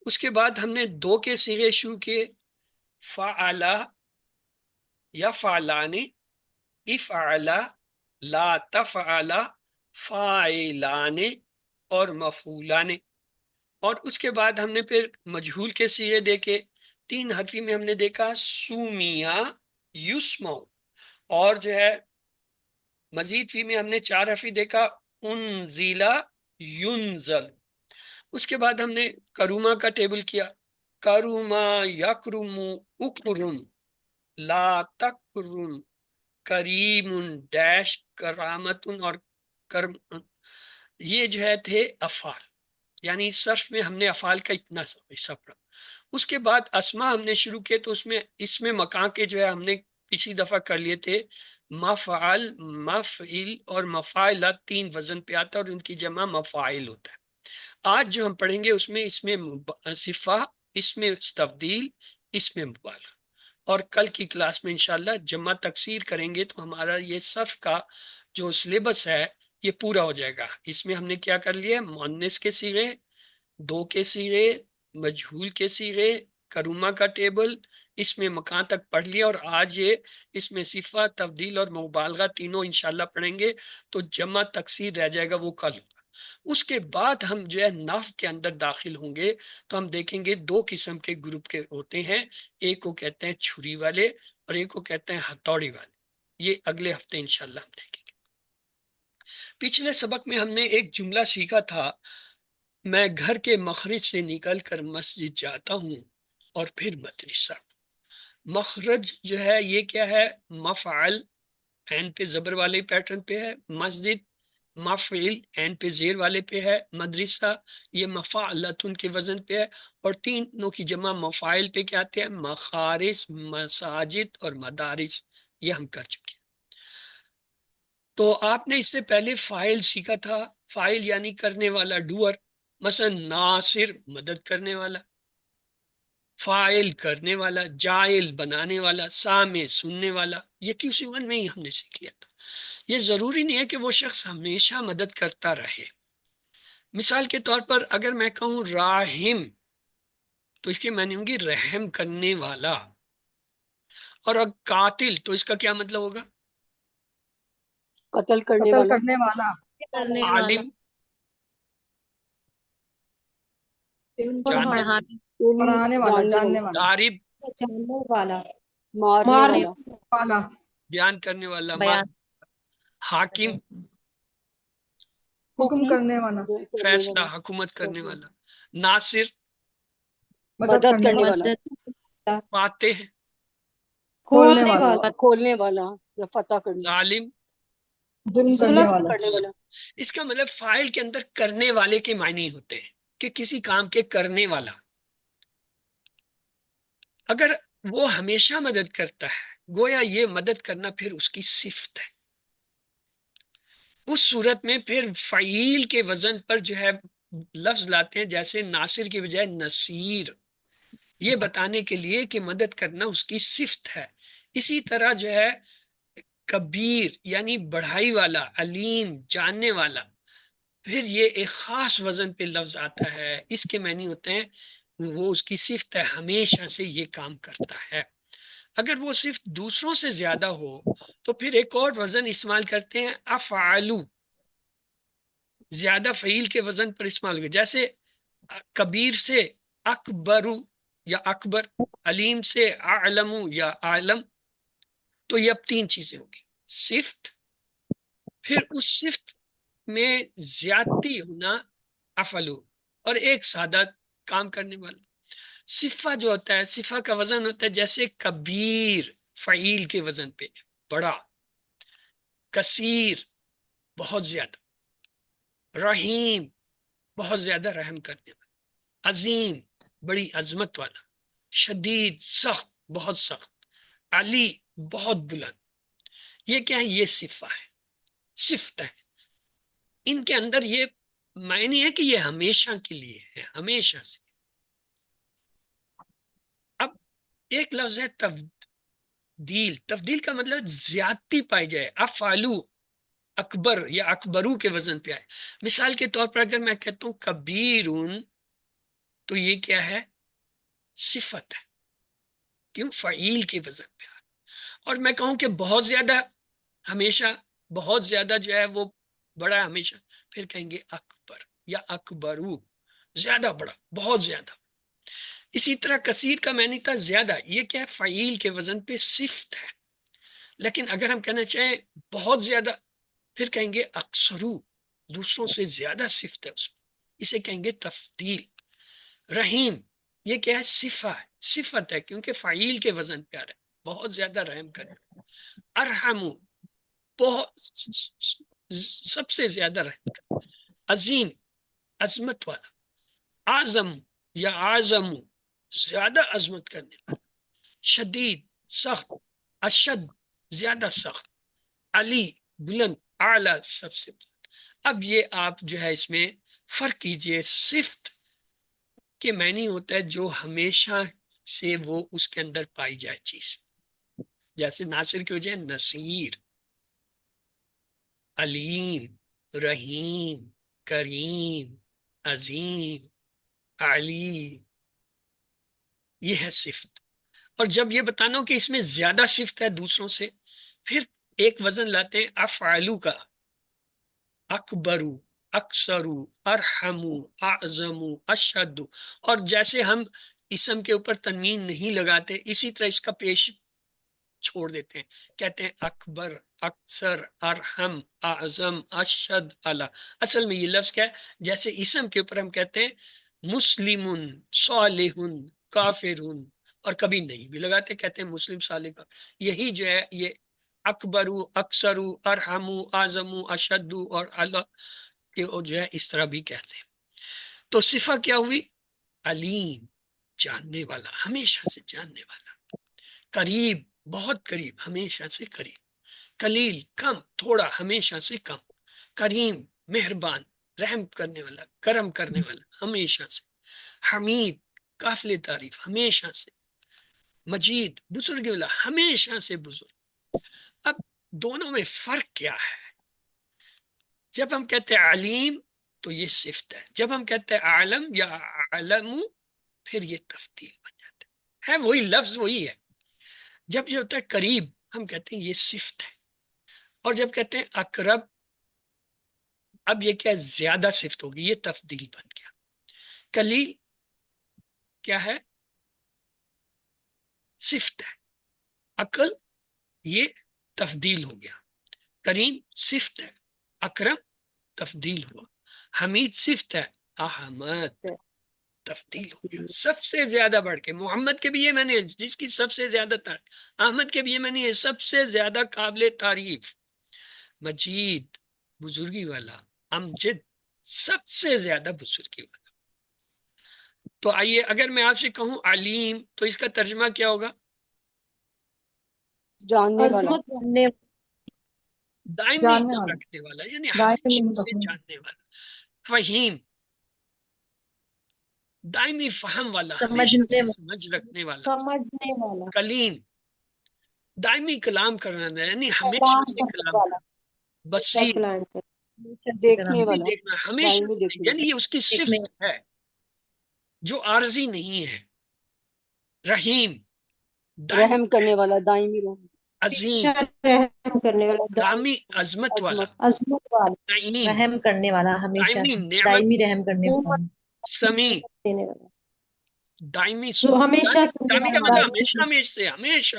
اس کے بعد ہم نے دو کے صیغے شروع کیے، فعلا یا فعلانے، افعلا، لا تفعلا، فاعلانے اور مفعولانے۔ اور اس کے بعد ہم نے پھر مجہول کے صیغے دیکھے، تین حرفی میں ہم نے دیکھا سومیا، یسمو، اور جو ہے مزید فی میں ہم نے چار حرفی دیکھا انزیلا، ینزل۔ اس کے بعد ہم نے کروما کا ٹیبل کیا، کروما یکرم، اکرم، لا تکرم، کریم ڈیش، کرامت اور کرم، یہ جو ہے تھے افعال، یعنی صرف میں ہم نے افعال کا اتنا حصہ پڑھا۔ اس کے بعد اسما ہم نے شروع کیے، تو اس میں مکان کے جو ہے ہم نے پچھلی دفعہ کر لیے تھے، مفعل، مفعل اور مفاعلہ تین وزن پہ آتا ہے اور ان کی جمع مفاعل ہوتا ہے۔ آج جو ہم پڑھیں گے اس میں صفہ، اس میں تفضیل، اس میں مبالغہ، اور کل کی کلاس میں انشاءاللہ جمع تکسیر کریں گے تو ہمارا یہ صف کا جو سلیبس ہے یہ پورا ہو جائے گا۔ اس میں ہم نے کیا کر لیا، مؤنث کے صیغے، دو کے صیغے، مجہول کے صیغے، کروما کا ٹیبل، اس میں مکان تک پڑھ لیا، اور آج یہ اس میں صفہ، تفضیل اور مبالغہ تینوں انشاءاللہ پڑھیں گے، تو جمع تکسیر رہ جائے گا، وہ کل ہوگا۔ اس کے بعد ہم جو ہے نحو کے اندر داخل ہوں گے، تو ہم دیکھیں گے دو قسم کے گروپ کے ہوتے ہیں، ایک کو کہتے ہیں چھری والے اور ایک کو کہتے ہیں ہتھوڑی والے۔ یہ اگلے ہفتے انشاءاللہ ہم دیکھیں گے۔ پچھلے سبق میں ہم نے ایک جملہ سیکھا تھا، میں گھر کے مخرج سے نکل کر مسجد جاتا ہوں اور پھر مدرسہ۔ مخرج جو ہے یہ کیا ہے، مفعل، عین پہ زبر والے پیٹرن پہ ہے، مسجد مفعل، عین پہ زیر والے پہ ہے، مدرسہ یہ مفعلتن کے وزن پہ ہے، اور تینوں کی جمع مفاعل پہ کیا آتے ہیں، مخارج، مساجد اور مدارس، یہ ہم کر چکے ہیں۔ تو آپ نے اس سے پہلے فاعل سیکھا تھا، فاعل یعنی کرنے والا، ڈوئر، مثلا ناصر مدد کرنے والا، فاعل کرنے والا، جائل بنانے والا، سامع سننے والا، یہ کسی ون میں ہی ہم نے سیکھ لیا تھا۔ یہ ضروری نہیں ہے کہ وہ شخص ہمیشہ مدد کرتا رہے۔ مثال کے طور پر اگر میں کہوں راحم، تو اس کے معنی ہوں گی رحم کرنے والا، اور اگر قاتل تو اس کا کیا مطلب ہوگا، قتل کرنے قتل والا، کرنے والا، کرنے والا، عالم، علم پڑھانے علم پڑھانے والا، جاننے جاننے والا، والا، دارب جاننے والا، مارنے مارنے والا، والا، بیان کرنے والا، بیان، حاکم حکم حکم کرنے والا، کرنے فیصلہ، والا، حکومت کرنے والا، ناصر مدد مدد کرنے کرنے والا، والا، مدد، فاتح، کھولنے کھولنے والا، والا، کھولنے والا یا فتح کرنے، ظالم۔ ظلم کرنے ظلم والا، کرنے والا۔ اس کا مطلب فاعل کے اندر کرنے والے کے معنی ہوتے ہیں، کہ کسی کام کے کرنے والا، اگر وہ ہمیشہ مدد کرتا ہے گویا یہ مدد کرنا پھر اس کی صفت ہے، اس صورت میں پھر فعیل کے وزن پر جو ہے لفظ لاتے ہیں، جیسے ناصر کی بجائے نصیر، یہ بتانے کے لیے کہ مدد کرنا اس کی صفت ہے۔ اسی طرح جو ہے کبیر یعنی بڑھائی والا، علیم جاننے والا، پھر یہ ایک خاص وزن پہ لفظ آتا ہے، اس کے معنی ہوتے ہیں وہ اس کی صفت ہے، ہمیشہ سے یہ کام کرتا ہے۔ اگر وہ صرف دوسروں سے زیادہ ہو تو پھر ایک اور وزن استعمال کرتے ہیں، افعالو، زیادہ فعیل کے وزن پر استعمال کرتے، جیسے کبیر سے اکبرو یا اکبر، علیم سے اعلمو یا اعلم، تو یہ اب تین چیزیں ہوگی، صفت، پھر اس صفت میں زیادتی ہونا افعلو، اور ایک سادہ کام کرنے والا۔ صفہ جو ہوتا ہے، صفہ کا وزن ہوتا ہے جیسے کبیر فعیل کے وزن پہ، بڑا، کثیر بہت زیادہ، رحیم بہت زیادہ رحم کرنے والا، عظیم بڑی عظمت والا، شدید سخت بہت سخت، علی بہت بلند۔ یہ کیا ہے، یہ صفہ ہے، صفت ہے، ان کے اندر یہ معنی ہے کہ یہ ہمیشہ کے لیے ہے، ہمیشہ سے۔ اب ایک لفظ ہے تفدیل، تفدیل کا مطلب زیادتی پائی جائے. افعلو اکبر یا اکبرو کے وزن پہ آئے. مثال کے طور پر اگر میں کہتا ہوں کبیرون تو یہ کیا ہے؟ صفت ہے. کیوں؟ فعیل کے وزن پہ آئے. اور میں کہوں کہ بہت زیادہ، ہمیشہ بہت زیادہ جو ہے وہ بڑا ہے ہمیشہ، پھر کہیں گے اکبر یا اکبرو، زیادہ بڑا، بہت زیادہ. اسی طرح کثیر کا معنی تھا زیادہ، یہ کیا ہے؟ فعیل کے وزن پہ صفت ہے. لیکن اگر ہم کہنا چاہیں بہت زیادہ، پھر کہیں گے اکثرو، دوسروں سے زیادہ صفت ہے اس میں، اسے کہیں گے تفضیل. رحیم یہ کیا ہے؟ صفہ ہے، صفت ہے کیونکہ فعیل کے وزن پہ آ رہا ہے، بہت زیادہ رحم کرے. ارحمو بہت، سب سے زیادہ رحم کرے. عظیم عظمت والا. اعظم یا اعظم زیادہ عظمت کرنے والا. شدید سخت. اشد زیادہ سخت. علی بلند. اعلی سب سے بلند. اب یہ آپ جو ہے اس میں فرق کیجئے. صفت کے معنی ہوتا ہے جو ہمیشہ سے وہ اس کے اندر پائی جائے چیز، جیسے ناصر کی وجہ نصیر، علیم، رحیم، کریم، عظیم، علی، یہ ہے صفت. اور جب یہ بتانا ہو کہ اس میں زیادہ صفت ہے دوسروں سے، پھر ایک وزن لاتے ہیں افعالو کا. اکبرو، اکثرو، ارحمو، اعظمو، اشد. اور جیسے ہم اسم کے اوپر تنوین نہیں لگاتے، اسی طرح اس کا پیش چھوڑ دیتے ہیں، کہتے ہیں اکبر، اکثر، ارحم، اعظم، اشد، اعلی. اصل میں یہ لفظ کیا ہے؟ جیسے اسم کے اوپر ہم کہتے ہیں مسلمن، صالحن، کافرن، اور کبھی نہیں بھی لگاتے، کہتے ہیں مسلم، صالح. یہی جو ہے یہ اکبرو، اکثرو، ارحمو، اعظمو، اشدو اور اعلی کہ وہ جو ہے اس طرح بھی کہتے ہیں. تو صفہ کیا ہوئی؟ علیم جاننے والا، ہمیشہ سے جاننے والا. قریب بہت قریب، ہمیشہ سے قریب. قلیل کم، تھوڑا، ہمیشہ سے کم. کریم مہربان، رحم کرنے والا، کرم کرنے والا، ہمیشہ سے. حمید قافل تعریف، ہمیشہ سے. مجید بزرگ والا، ہمیشہ سے بزرگ. اب دونوں میں فرق کیا ہے؟ جب ہم کہتے ہیں علیم تو یہ صفت ہے، جب ہم کہتے ہیں عالم یا علم پھر یہ تفضیل بن جاتا ہے وہی لفظ وہی ہے. جب یہ ہوتا ہے قریب ہم کہتے ہیں یہ صفت ہے، اور جب کہتے ہیں اقرب اب یہ کیا زیادہ صفت ہوگی، یہ تفضیل بن گیا. قلیل کیا ہے؟ صفت ہے. عقل یہ تفضیل ہو گیا. کریم صفت ہے. اکرم تفضیل ہوا. حمید صفت ہے. احمد تفضیل ہو گیا. سب سے زیادہ بڑھ کے محمد کے بھی یہ معنی ہے جس کی سب سے زیادہ تعریف، احمد کے بھی یہ معنی ہے سب سے زیادہ قابل تعریف. مجید بزرگی والا. امجد سب سے زیادہ بزرگی والا. تو آئیے اگر میں آپ سے کہوں علیم تو اس کا ترجمہ کیا ہوگا؟ جاننے والا. عظمت جاننے دائمی جاننے علم والا، رکھنے والا، یعنی دائمی ہمیشہ سے رکھنے. جاننے والا. فہیم دائمی فہم والا، ہمیشہ سمجھنے سے سمجھ رکھنے والا. سمجھنے والا، کلیم دائمی کلام کرنا، یعنی ہمیشہ کلام سے کرنے کلام والا، کرنا. بصیر کلام دیکھنے بھی والا، دیکھنا، ہمیشہ دائمی سے، دیکھنے یعنی یہ اس کی دیکھنے صفت ہے جو عارضی نہیں ہے. رحیم والا، دائمی، رحم کرنے والا، دائمی رحم. عظیم رحم کرنے والا، دائمی عظمت والا. عظمت والا، نعیم رحم کرنے والا، ہمیشہ دائمی سے نعمت. دائمی رحم کرنے والا. سمیع دینے والا، دائمی جو سن، ہمیشہ سننے دائمی کا والا، مطلب ہمیشہ، ہمیشہ سے ہمیشہ.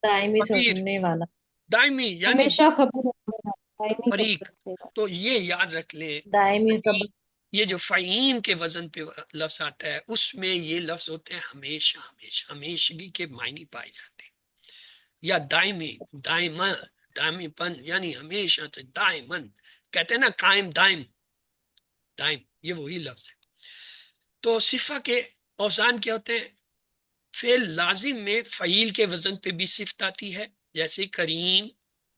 دائمی خبیر سننے والا. دائمی یعنی ہمیشہ خبر رکھنے والا، دائمی خبر فریق. رکھنے والا. تو یہ یاد رکھ لیں، دائمی خبر. یہ جو فعیم کے وزن پہ لفظ آتا ہے اس میں یہ لفظ ہوتے ہیں ہمیشہ، ہمیشہ، ہمیشگی کے معنی پائے جاتے ہیں. یا دائمی، دائما، دائمی پن یعنی ہمیشہ سے. دائمن کہتے ہیں نا قائم، دائم، دائم یہ وہی لفظ ہے. تو صفہ کے اوزان کیا ہوتے ہیں؟ فعل لازم میں فعیل کے وزن پہ بھی صفت آتی ہے جیسے کریم،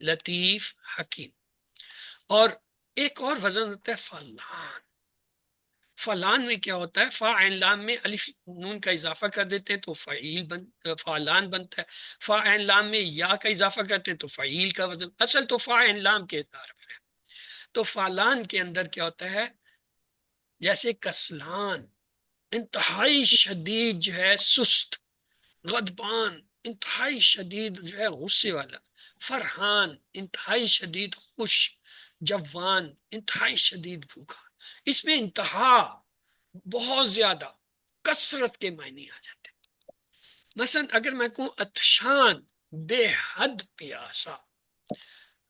لطیف، حکیم. اور ایک اور وزن ہوتا ہے فعلان. فلان میں کیا ہوتا ہے، فا عین لام میں الف نون کا اضافہ کر دیتے ہیں تو فعلان بنتا ہے، فا عین لام میں یا کا اضافہ کرتے ہیں تو فعیل کا وزن، اصل تو فا عین لام کے طرف ہے۔ تو فلان کے اندر کیا ہوتا ہے، جیسے کسلان انتہائی شدید جو ہے سست، غضبان انتہائی شدید جو ہے غصے والا، فرحان انتہائی شدید خوش، جوان انتہائی شدید بھوکا۔ اس میں انتہا، بہت زیادہ، کثرت کے معنی آ جاتے ہیں۔ مثلا اگر میں کہوں عطشان بے حد پیاسا،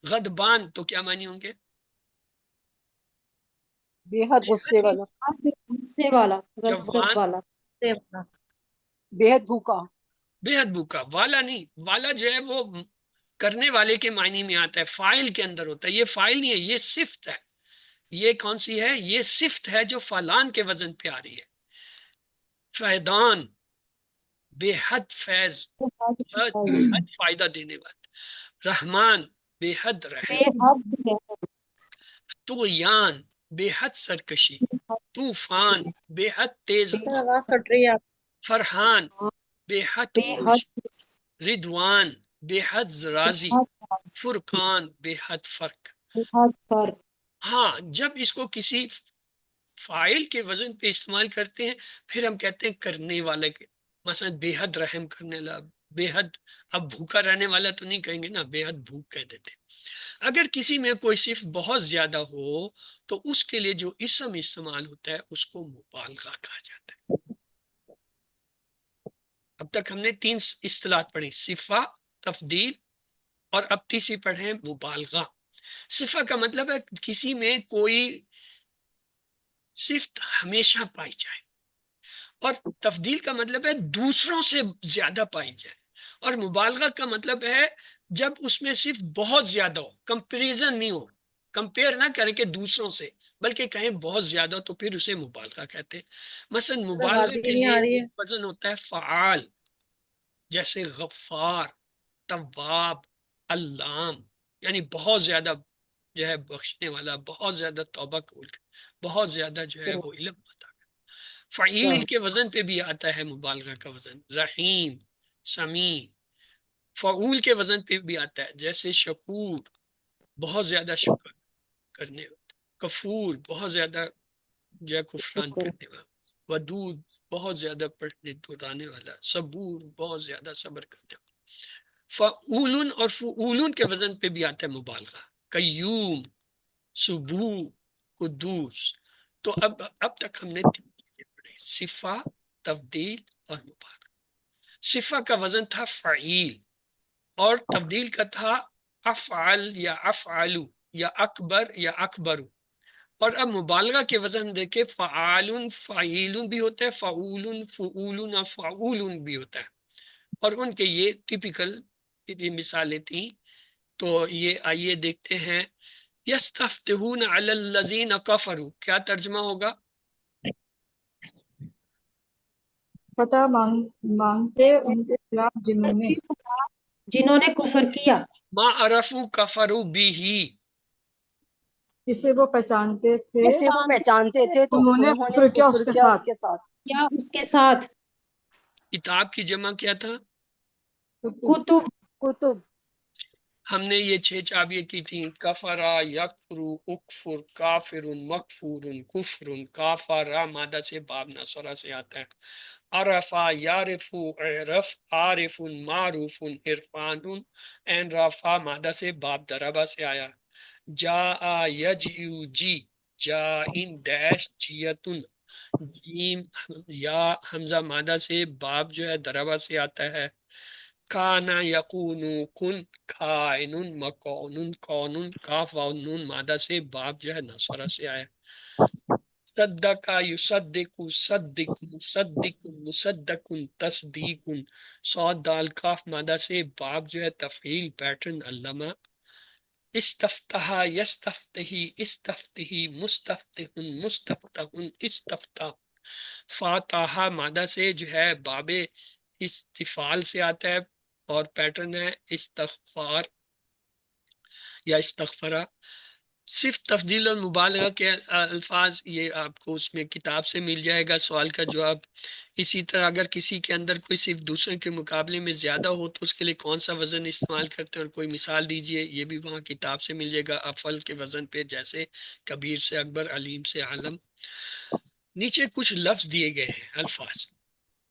غضبان تو کیا معنی ہوں گے؟ بے حد غصے والا، غصے والا، غضب جوان والا، بے حد بھوکا، بے حد بھوکا۔ والا نہیں، والا جو ہے وہ کرنے والے کے معنی میں آتا ہے، فائل کے اندر ہوتا ہے، یہ فائل نہیں ہے، یہ صفت ہے۔ یہ کون سی ہے؟ یہ صفت ہے جو فلان کے وزن پہ آ رہی ہے۔ فیضان بے حد فیض، بے حد فائدہ دینے والا۔ رحمان بے حد بے رحم۔ حد ہے، طغیان بے حد سرکشی۔ طوفان بے حد تیز سر ہوا۔ آواز کٹ رہی ہے آپ فرحان بے حد بے خوش۔ حد، رضوان بے حد راضی۔ بے فرقان بے حد فرق۔ حد فرق۔ ہاں، جب اس کو کسی فائل کے وزن پہ استعمال کرتے ہیں پھر ہم کہتے ہیں کرنے والے کے، مثلا بے حد رحم کرنے والا، بے حد، اب بھوکا رہنے والا تو نہیں کہیں گے نا، بے حد بھوک کہہ دیتے۔ اگر کسی میں کوئی صفت بہت زیادہ ہو تو اس کے لیے جو اسم استعمال ہوتا ہے اس کو مبالغہ کہا جاتا ہے۔ اب تک ہم نے 3 اصطلاحات پڑھی، صفہ، تفضیل اور اب تیسری پڑھیں مبالغہ۔ صفہ کا مطلب ہے کسی میں کوئی صفت ہمیشہ پائی جائے، اور تفضیل کا مطلب ہے دوسروں سے زیادہ پائی جائے، اور مبالغہ کا مطلب ہے جب اس میں صرف بہت زیادہ ہو، کمپیریزن نہیں ہو، کمپیئر نہ کریں کہ دوسروں سے، بلکہ کہیں بہت زیادہ تو پھر اسے مبالغہ کہتے ہیں۔ مثلا آواز مبالغہ ہی کے نہیں لیے آ رہی ہے۔ ایک وزن ہوتا ہے فعال، جیسے غفار، تواب، علام، یعنی بہت زیادہ جو ہے بخشنے والا، بہت زیادہ توبہ قبول، بہت زیادہ جو ہے وہ علم عطا۔ فعیل کے وزن پہ بھی آتا ہے مبالغہ کا وزن، رحیم، سمیع۔ فعول کے وزن پہ بھی آتا ہے، جیسے شکور بہت زیادہ شکر کرنے والا، کفور بہت زیادہ جو ہے کفران کرنے والا، ودود بہت زیادہ پڑھنے دہرانے والا، صبور بہت زیادہ صبر کرنے والا۔ فعولن اور فعولن کے وزن پہ بھی آتا ہے مبالغہ، قیوم، صبوح، قدوس۔ تو اب تک ہم نے 3 چیزیں پڑھی، صفہ، تفضیل اور مبالغہ۔ صفہ کا وزن تھا فعیل، اور تفضیل کا تھا افعل یا افعلو یا اکبر یا اکبرو، اور اب مبالغہ کے وزن دیکھیں، فعالن، فعیلن بھی ہوتا ہے، فعولن، فعولن اور فعولن بھی ہوتا ہے، اور ان کے یہ ٹیپیکل مثالیں تھیں۔ تو یہ آئیے دیکھتے ہیں، یستفتحون علی الذین کفروا، کیا ترجمہ ہوگا؟ فتح مانگتے ان کے خلاف جنہوں نے جنہوں نے کفر کیا، ما عرفوا کفروا به، جسے وہ پہچانتے تھے جسے وہ پہچانتے تھے تو انہوں نے انہوں نے کفر کیا اس کفر کے کیا اس ساتھ۔ کے ساتھ۔ کیا اس کے ساتھ، کتاب کی جمع کیا تھا؟ کتب، کتب، ہم نے یہ 6 چابیاں کی تھیں، کفرا، یکفرو، اکفر، کافر، مکفور، کفر، کافرا مادہ سے باب نصرہ سے آتا ہے، عرفا، یارفو، عرف، عارف، معروف، عرفان، این رفا مادہ سے باب دربا سے آیا، جا یجئو، جی، جا ان ڈیش جیتن، جیم یا حمزہ مادہ سے باب جو ہے دربا سے آتا ہے، کانا یقونو، کن، کائن، مکون، کون، کاف واو نون مادہ سے باب جو ہے نصرہ سے آیا، صدق یصدق، صدق، مصدق، مصدق، تصدیق، صاد دال کاف مادہ سے باب جو ہے تفعیل پیٹرن علامہ، استفتح، یستفتحی، استفتحی، مستفتح، مستفتح، استفتح، فاتح مادہ سے جو ہے باب استفال سے آتا ہے اور پیٹرن ہے استغفار یا استغفرہ، صرف تفضیل اور مبالغہ کے الفاظ یہ آپ کو اس میں کتاب سے مل جائے گا سوال کا جواب. اسی طرح اگر کسی کے اندر کوئی صرف دوسرے کے مقابلے میں زیادہ ہو تو اس کے لیے کون سا وزن استعمال کرتے ہیں اور کوئی مثال دیجئے، یہ بھی وہاں کتاب سے مل جائے گا افعل کے وزن پہ، جیسے کبیر سے اکبر، علیم سے عالم. نیچے کچھ لفظ دیے گئے ہیں الفاظ،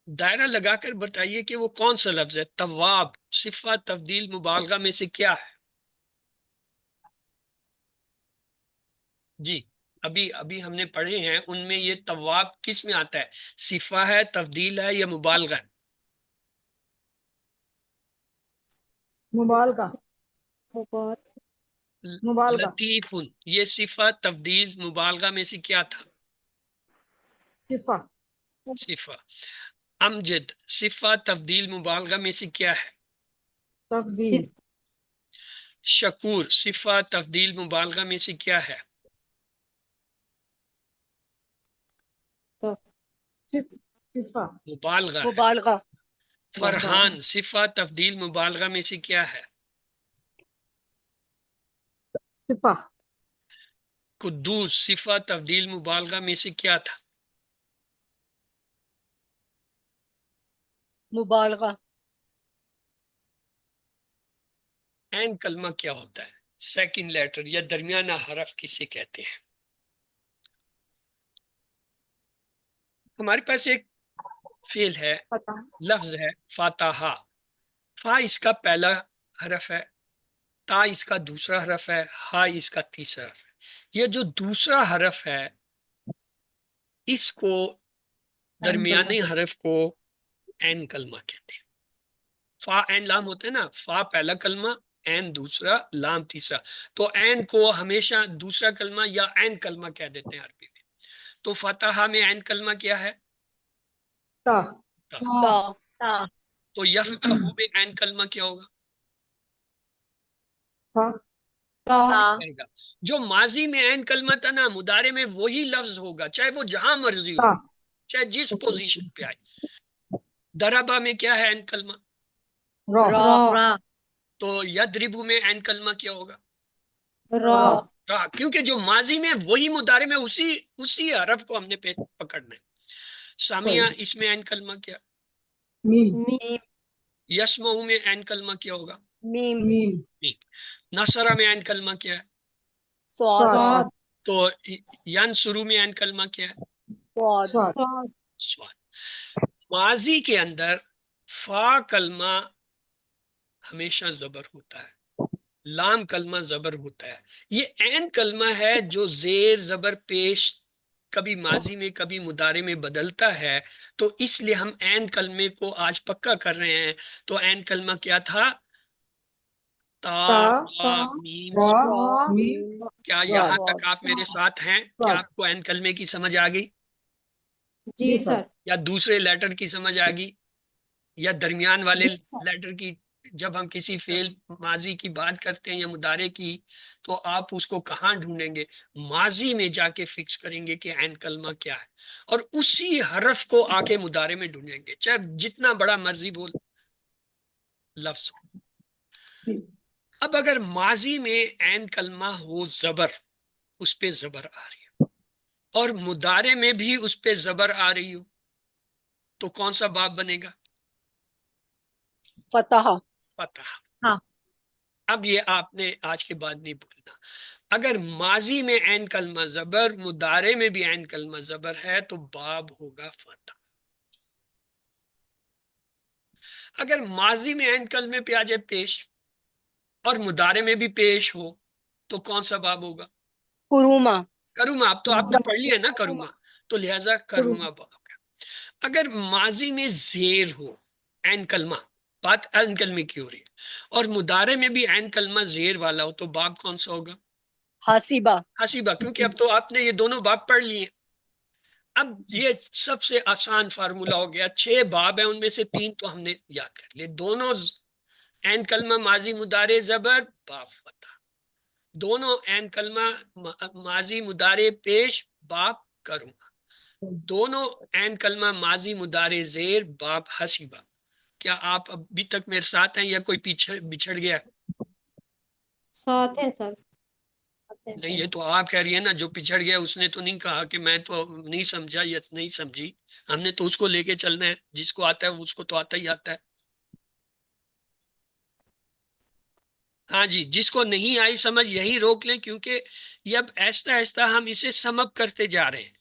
دائرہ لگا کر بتائیے کہ وہ کون سا لفظ ہے. تواب صفہ تفضیل مبالغہ میں سے کیا ہے؟ جی ابھی ہم نے پڑھے ہیں ان میں یہ تواب کس میں آتا ہے؟ صفہ ہے، تفضیل ہے یا مبالغہ ہے؟ مبالغہ. مبالغہ. لطیف، یہ صفہ تفضیل مبالغہ میں سے کیا تھا؟ صفہ. صفہ. امجد صفہ تفضیل مبالغہ میں سے کیا ہے؟ تفضیل. شکور صفہ تفضیل مبالغہ میں سے کیا ہے؟ صفہ. مبالغہ ہے. مبالغہ. فرحان صفہ تفضیل مبالغہ میں سے کیا ہے؟ صفہ. قدوس صفہ تفضیل مبالغہ میں سے کیا تھا؟ مبالغہ. این کلمہ کیا ہوتا ہے؟ سیکنڈ لیٹر یا درمیانہ حرف کسے کہتے ہیں؟ ہمارے پاس ایک فعل ہے، لفظ ہے فاتحہ. فا اس کا پہلا حرف ہے، تا اس کا دوسرا حرف ہے، ہا اس کا تیسرا حرف ہے. یہ جو دوسرا حرف ہے اس کو درمیانے حرف کو این کلمہ کہتے ہیں. فا این لام ہوتے ہیں نا، فا پہلا کلمہ، این دوسرا، لام تیسرا. تو این کو ہمیشہ دوسرا کلمہ یا این کلمہ کہہ دیتے ہیں عربی میں. تو فاتحہ میں این کلمہ کیا ہے؟ تا. تا. تا. تو یفتح میں این کلمہ کیا ہوگا؟ تا. تا. کہے گا. جو ماضی میں این کلمہ تھا نا، مضارع میں وہی لفظ ہوگا، چاہے وہ جہاں مرضی ہو، تا. چاہے جس پوزیشن پہ آئے. دربا میں کیا ہے این کلمہ؟ را. را. را. تو یدربو میں این کلمہ کیا ہوگا؟ را. را. کیونکہ جو ماضی میں وہی مضارع میں اسی حرف کو ہم نے پکڑنا ہے. سامیہ اس میں این کلمہ کیا؟ میم. میم. یسمعو میں این کلمہ کیا ہوگا؟ میم. میم. نصرہ میں این کلمہ کیا ہے؟ صاد. صاد. تو ینصرو میں این کلمہ کیا ہے؟ صاد. صاد. سوال. ماضی کے اندر فا کلمہ ہمیشہ زبر ہوتا ہے، لام کلمہ زبر ہوتا ہے. یہ این کلمہ ہے جو زیر زبر پیش کبھی ماضی میں کبھی مضارع میں بدلتا ہے. تو اس لیے ہم این کلمے کو آج پکا کر رہے ہیں. تو این کلمہ کیا تھا؟ تا، تا. میم. را. میم. کیا را. یہاں تک آپ میرے ساتھ ہیں؟ کیا آپ کو این کلمے کی سمجھ آ گئی؟ جی سر. یا دوسرے لیٹر کی سمجھ آ گئی؟ یا درمیان والے لیٹر کی؟ جب ہم کسی فعل ماضی کی بات کرتے ہیں یا مضارع کی، تو آپ اس کو کہاں ڈھونڈیں گے؟ ماضی میں جا کے فکس کریں گے کہ عین کلمہ کیا ہے، اور اسی حرف کو آ کے مضارع میں ڈھونڈیں گے، چاہے جتنا بڑا مرضی وہ لفظ ہو. اب اگر ماضی میں عین کلمہ ہو زبر، اس پہ زبر آ رہی ہو، اور مضارع میں بھی اس پہ زبر آ رہی ہو، تو کون سا باب بنے گا؟ فتح. فتح. ہاں. اب یہ آپ نے آج کے بعد نہیں بولنا. اگر ماضی میں عین کلمہ زبر، مضارع میں بھی عین کلمہ زبر ہے تو باب ہوگا فتح. اگر ماضی میں عین کلمے پہ آ جائے پیش اور مضارع میں بھی پیش ہو تو کون سا باب ہوگا؟ کروما. کروما. اب تو آپ نے پڑھ لیا نا کروما، تو لہذا کروما باب ہوگا. اگر ماضی میں زیر ہو عین کلمہ، بات عین کلمے کی ہو رہی ہے، اور مضارع میں بھی عین کلمہ زیر والا ہو تو باب کون سا ہوگا؟ حاسبہ. حاسبہ. کیونکہ اب تو آپ نے یہ دونوں باب پڑھ لیے. اب یہ سب سے آسان فارمولا ہو گیا. 6 باب ہیں، ان میں سے 3 تو ہم نے یاد کر لیے. دونوں عین کلمہ ماضی مضارع زبر، باب فتح. دونوں عین کلمہ ماضی مضارع پیش، باب کروں. دونوں عین کلمہ ماضی مضارع زیر، باب حسیبہ. کیا آپ ابھی تک میرے ساتھ ہیں یا کوئی پیچھے بچھڑ گیا؟ ساتھ ہے سر. نہیں، یہ تو آپ کہہ رہی ہیں نا، جو پچھڑ گیا اس نے تو نہیں کہا کہ میں تو نہیں سمجھا یا نہیں سمجھی. ہم نے تو اس کو لے کے چلنا ہے، جس کو آتا ہے اس کو تو آتا ہی آتا ہے. ہاں جی، جس کو نہیں آئی سمجھ یہی روک لیں، کیونکہ یہ اب ایستا ایستا ہم اسے سم اپ کرتے جا رہے ہیں.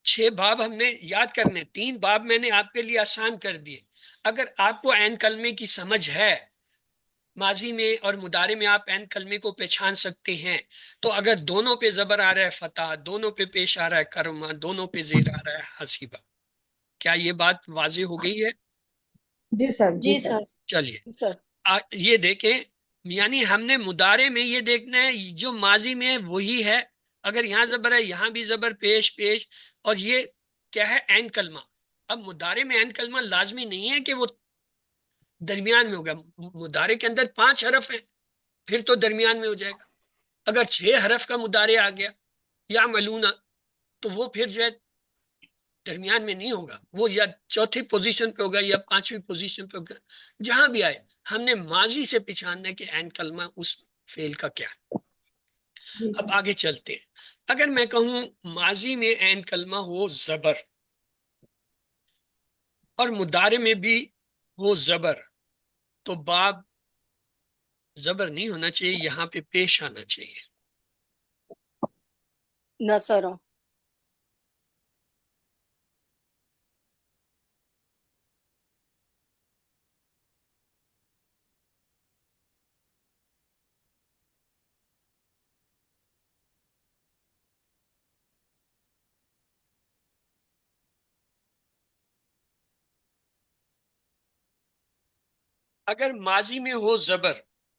6 باب ہم نے یاد کرنے، 3 باب میں نے آپ کے لیے آسان کر دیے. اگر آپ کو عین کلمے کی سمجھ ہے، ماضی میں اور مضارع میں آپ عین کلمے کو پہچان سکتے ہیں، تو اگر دونوں پہ زبر آ رہا ہے فتح، دونوں پہ پیش آ رہا ہے کرما، دونوں پہ زیر آ رہا ہے حسیبہ. کیا یہ بات واضح ہو گئی ہے؟ جی سر، جی جی سر. سر. چلیے سر یہ دیکھیں، یعنی ہم نے مضارع میں یہ دیکھنا ہے جو ماضی میں ہے وہی ہے. اگر یہاں زبر ہے یہاں بھی زبر، پیش پیش. اور یہ کیا ہے؟ عین کلمہ. اب مضارع میں عین کلمہ لازمی نہیں ہے کہ وہ درمیان میں ہوگا. مضارع کے اندر 5 حرف ہیں، پھر تو درمیان میں ہو جائے گا. اگر 6 حرف کا مضارع آ گیا یا ملونا، تو وہ پھر جو ہے درمیان میں نہیں ہوگا، وہ یا چوتھی پوزیشن پہ ہوگا یا 5ویں پوزیشن پہ ہوگا. جہاں بھی آئے ہم نے ماضی سے پہچاننا ہے کہ عین کلمہ اس فعل کا کیا ہے. جی اب سر. آگے چلتے ہیں. اگر میں کہوں ماضی میں عین کلمہ ہو زبر اور مضارع میں بھی ہو زبر، تو باب زبر نہیں ہونا چاہیے، یہاں پہ پیش آنا چاہیے. نصر. اگر ماضی میں ہو زبر،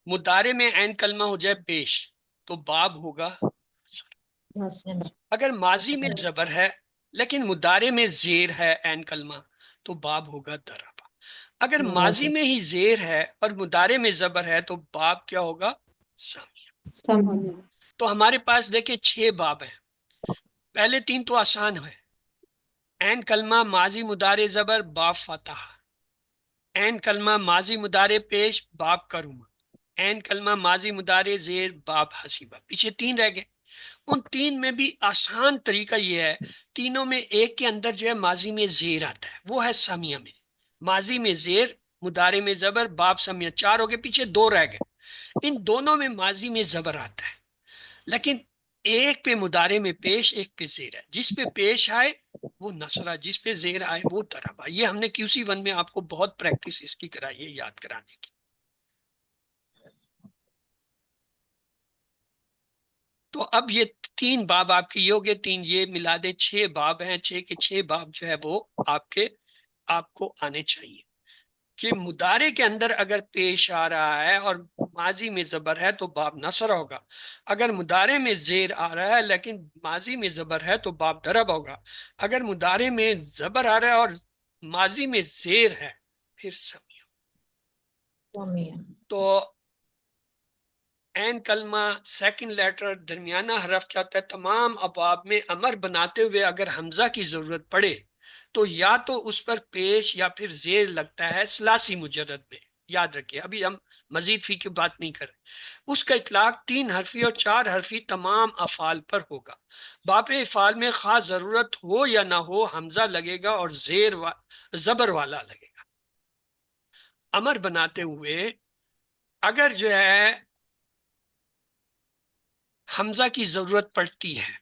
مضارع میں عین کلمہ ہو جائے پیش، تو باب ہوگا. اگر ماضی میں زبر ہے لیکن مضارع میں زیر ہے عین کلمہ، تو باب ہوگا دربا. اگر ماضی میں ہی زیر ہے اور مضارع میں زبر ہے تو باب کیا ہوگا؟ سامی. تو ہمارے پاس دیکھیں 6 باب ہیں. پہلے 3 تو آسان ہے. عین کلمہ ماضی مضارع زبر باب فتح، عین کلمہ ماضی مضارع پیش باب کرما، عین کلمہ ماضی مضارع زیر باب حسیبہ. پیچھے 3 رہ گئے. ان 3 میں بھی آسان طریقہ یہ ہے، تینوں میں ایک کے اندر جو ہے ماضی میں زیر آتا ہے، وہ ہے سمیہ میں. ماضی میں زیر، مضارع میں زبر، باب سمیہ. 4 ہو گئے، پیچھے 2 رہ گئے. ان دونوں میں ماضی میں زبر آتا ہے، لیکن ایک پہ مضارع میں پیش، ایک پہ زیر ہے. جس پہ پیش آئے وہ نصرہ، جس پہ زیر آئے وہ ضربہ. یہ ہم نے QC1 میں آپ کو بہت پریکٹس اس کی کرائی ہے، یاد کرانے کی. تو اب یہ 3 باب آپ کے یہ ہو گئے، 3 یہ ملا دیں، 6 باب ہیں. 6 کے 6 باب جو ہے وہ آپ کو آنے چاہیے. کہ مضارع کے اندر اگر پیش آ رہا ہے اور ماضی میں زبر ہے تو باب نصر ہوگا. اگر مضارع میں زیر آ رہا ہے لیکن ماضی میں زبر ہے تو باب ضرب ہوگا. اگر مضارع میں زبر آ رہا ہے اور ماضی میں زیر ہے پھر سمیہ. تو عین کلمہ سیکنڈ لیٹر درمیانہ حرف کیا ہوتا ہے؟ تمام ابواب میں امر بناتے ہوئے اگر حمزہ کی ضرورت پڑے تو یا تو اس پر پیش یا پھر زیر لگتا ہے ثلاثی مجرد میں. یاد رکھیے، ابھی ہم مزید فی کی بات نہیں کر رہے. اس کا اطلاق 3 حرفی اور 4 حرفی تمام افعال پر ہوگا. باب افعال میں خاص ضرورت ہو یا نہ ہو حمزہ لگے گا اور زبر والا لگے گا. امر بناتے ہوئے اگر جو ہے حمزہ کی ضرورت پڑتی ہے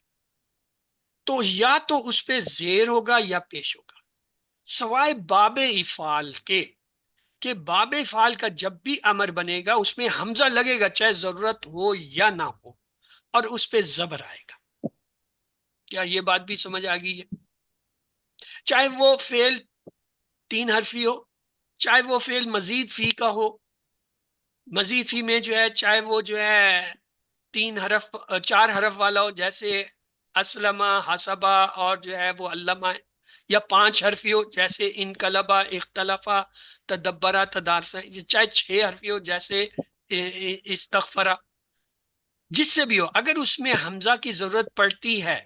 تو یا تو اس پہ زیر ہوگا یا پیش ہوگا، سوائے باب افعال کے. کہ باب افعال کا جب بھی امر بنے گا اس میں حمزہ لگے گا چاہے ضرورت ہو یا نہ ہو، اور اس پہ زبر آئے گا. کیا یہ بات بھی سمجھ آ گئی ہے؟ چاہے وہ فعل 3 حرفی ہو، چاہے وہ فعل مزید فی کا ہو. مزید فی میں جو ہے چاہے وہ جو ہے 4 حرف والا ہو، جیسے اسلمہ، حسبہ اور جو ہے وہ علمہ، یا 5 حرفی ہو جیسے انقلبہ، اختلفہ، تدبرہ، تدارسہ. چاہے 6 حرفی ہو جیسے استغفرہ. جس سے بھی ہو، اگر اس میں حمزہ کی ضرورت پڑتی ہے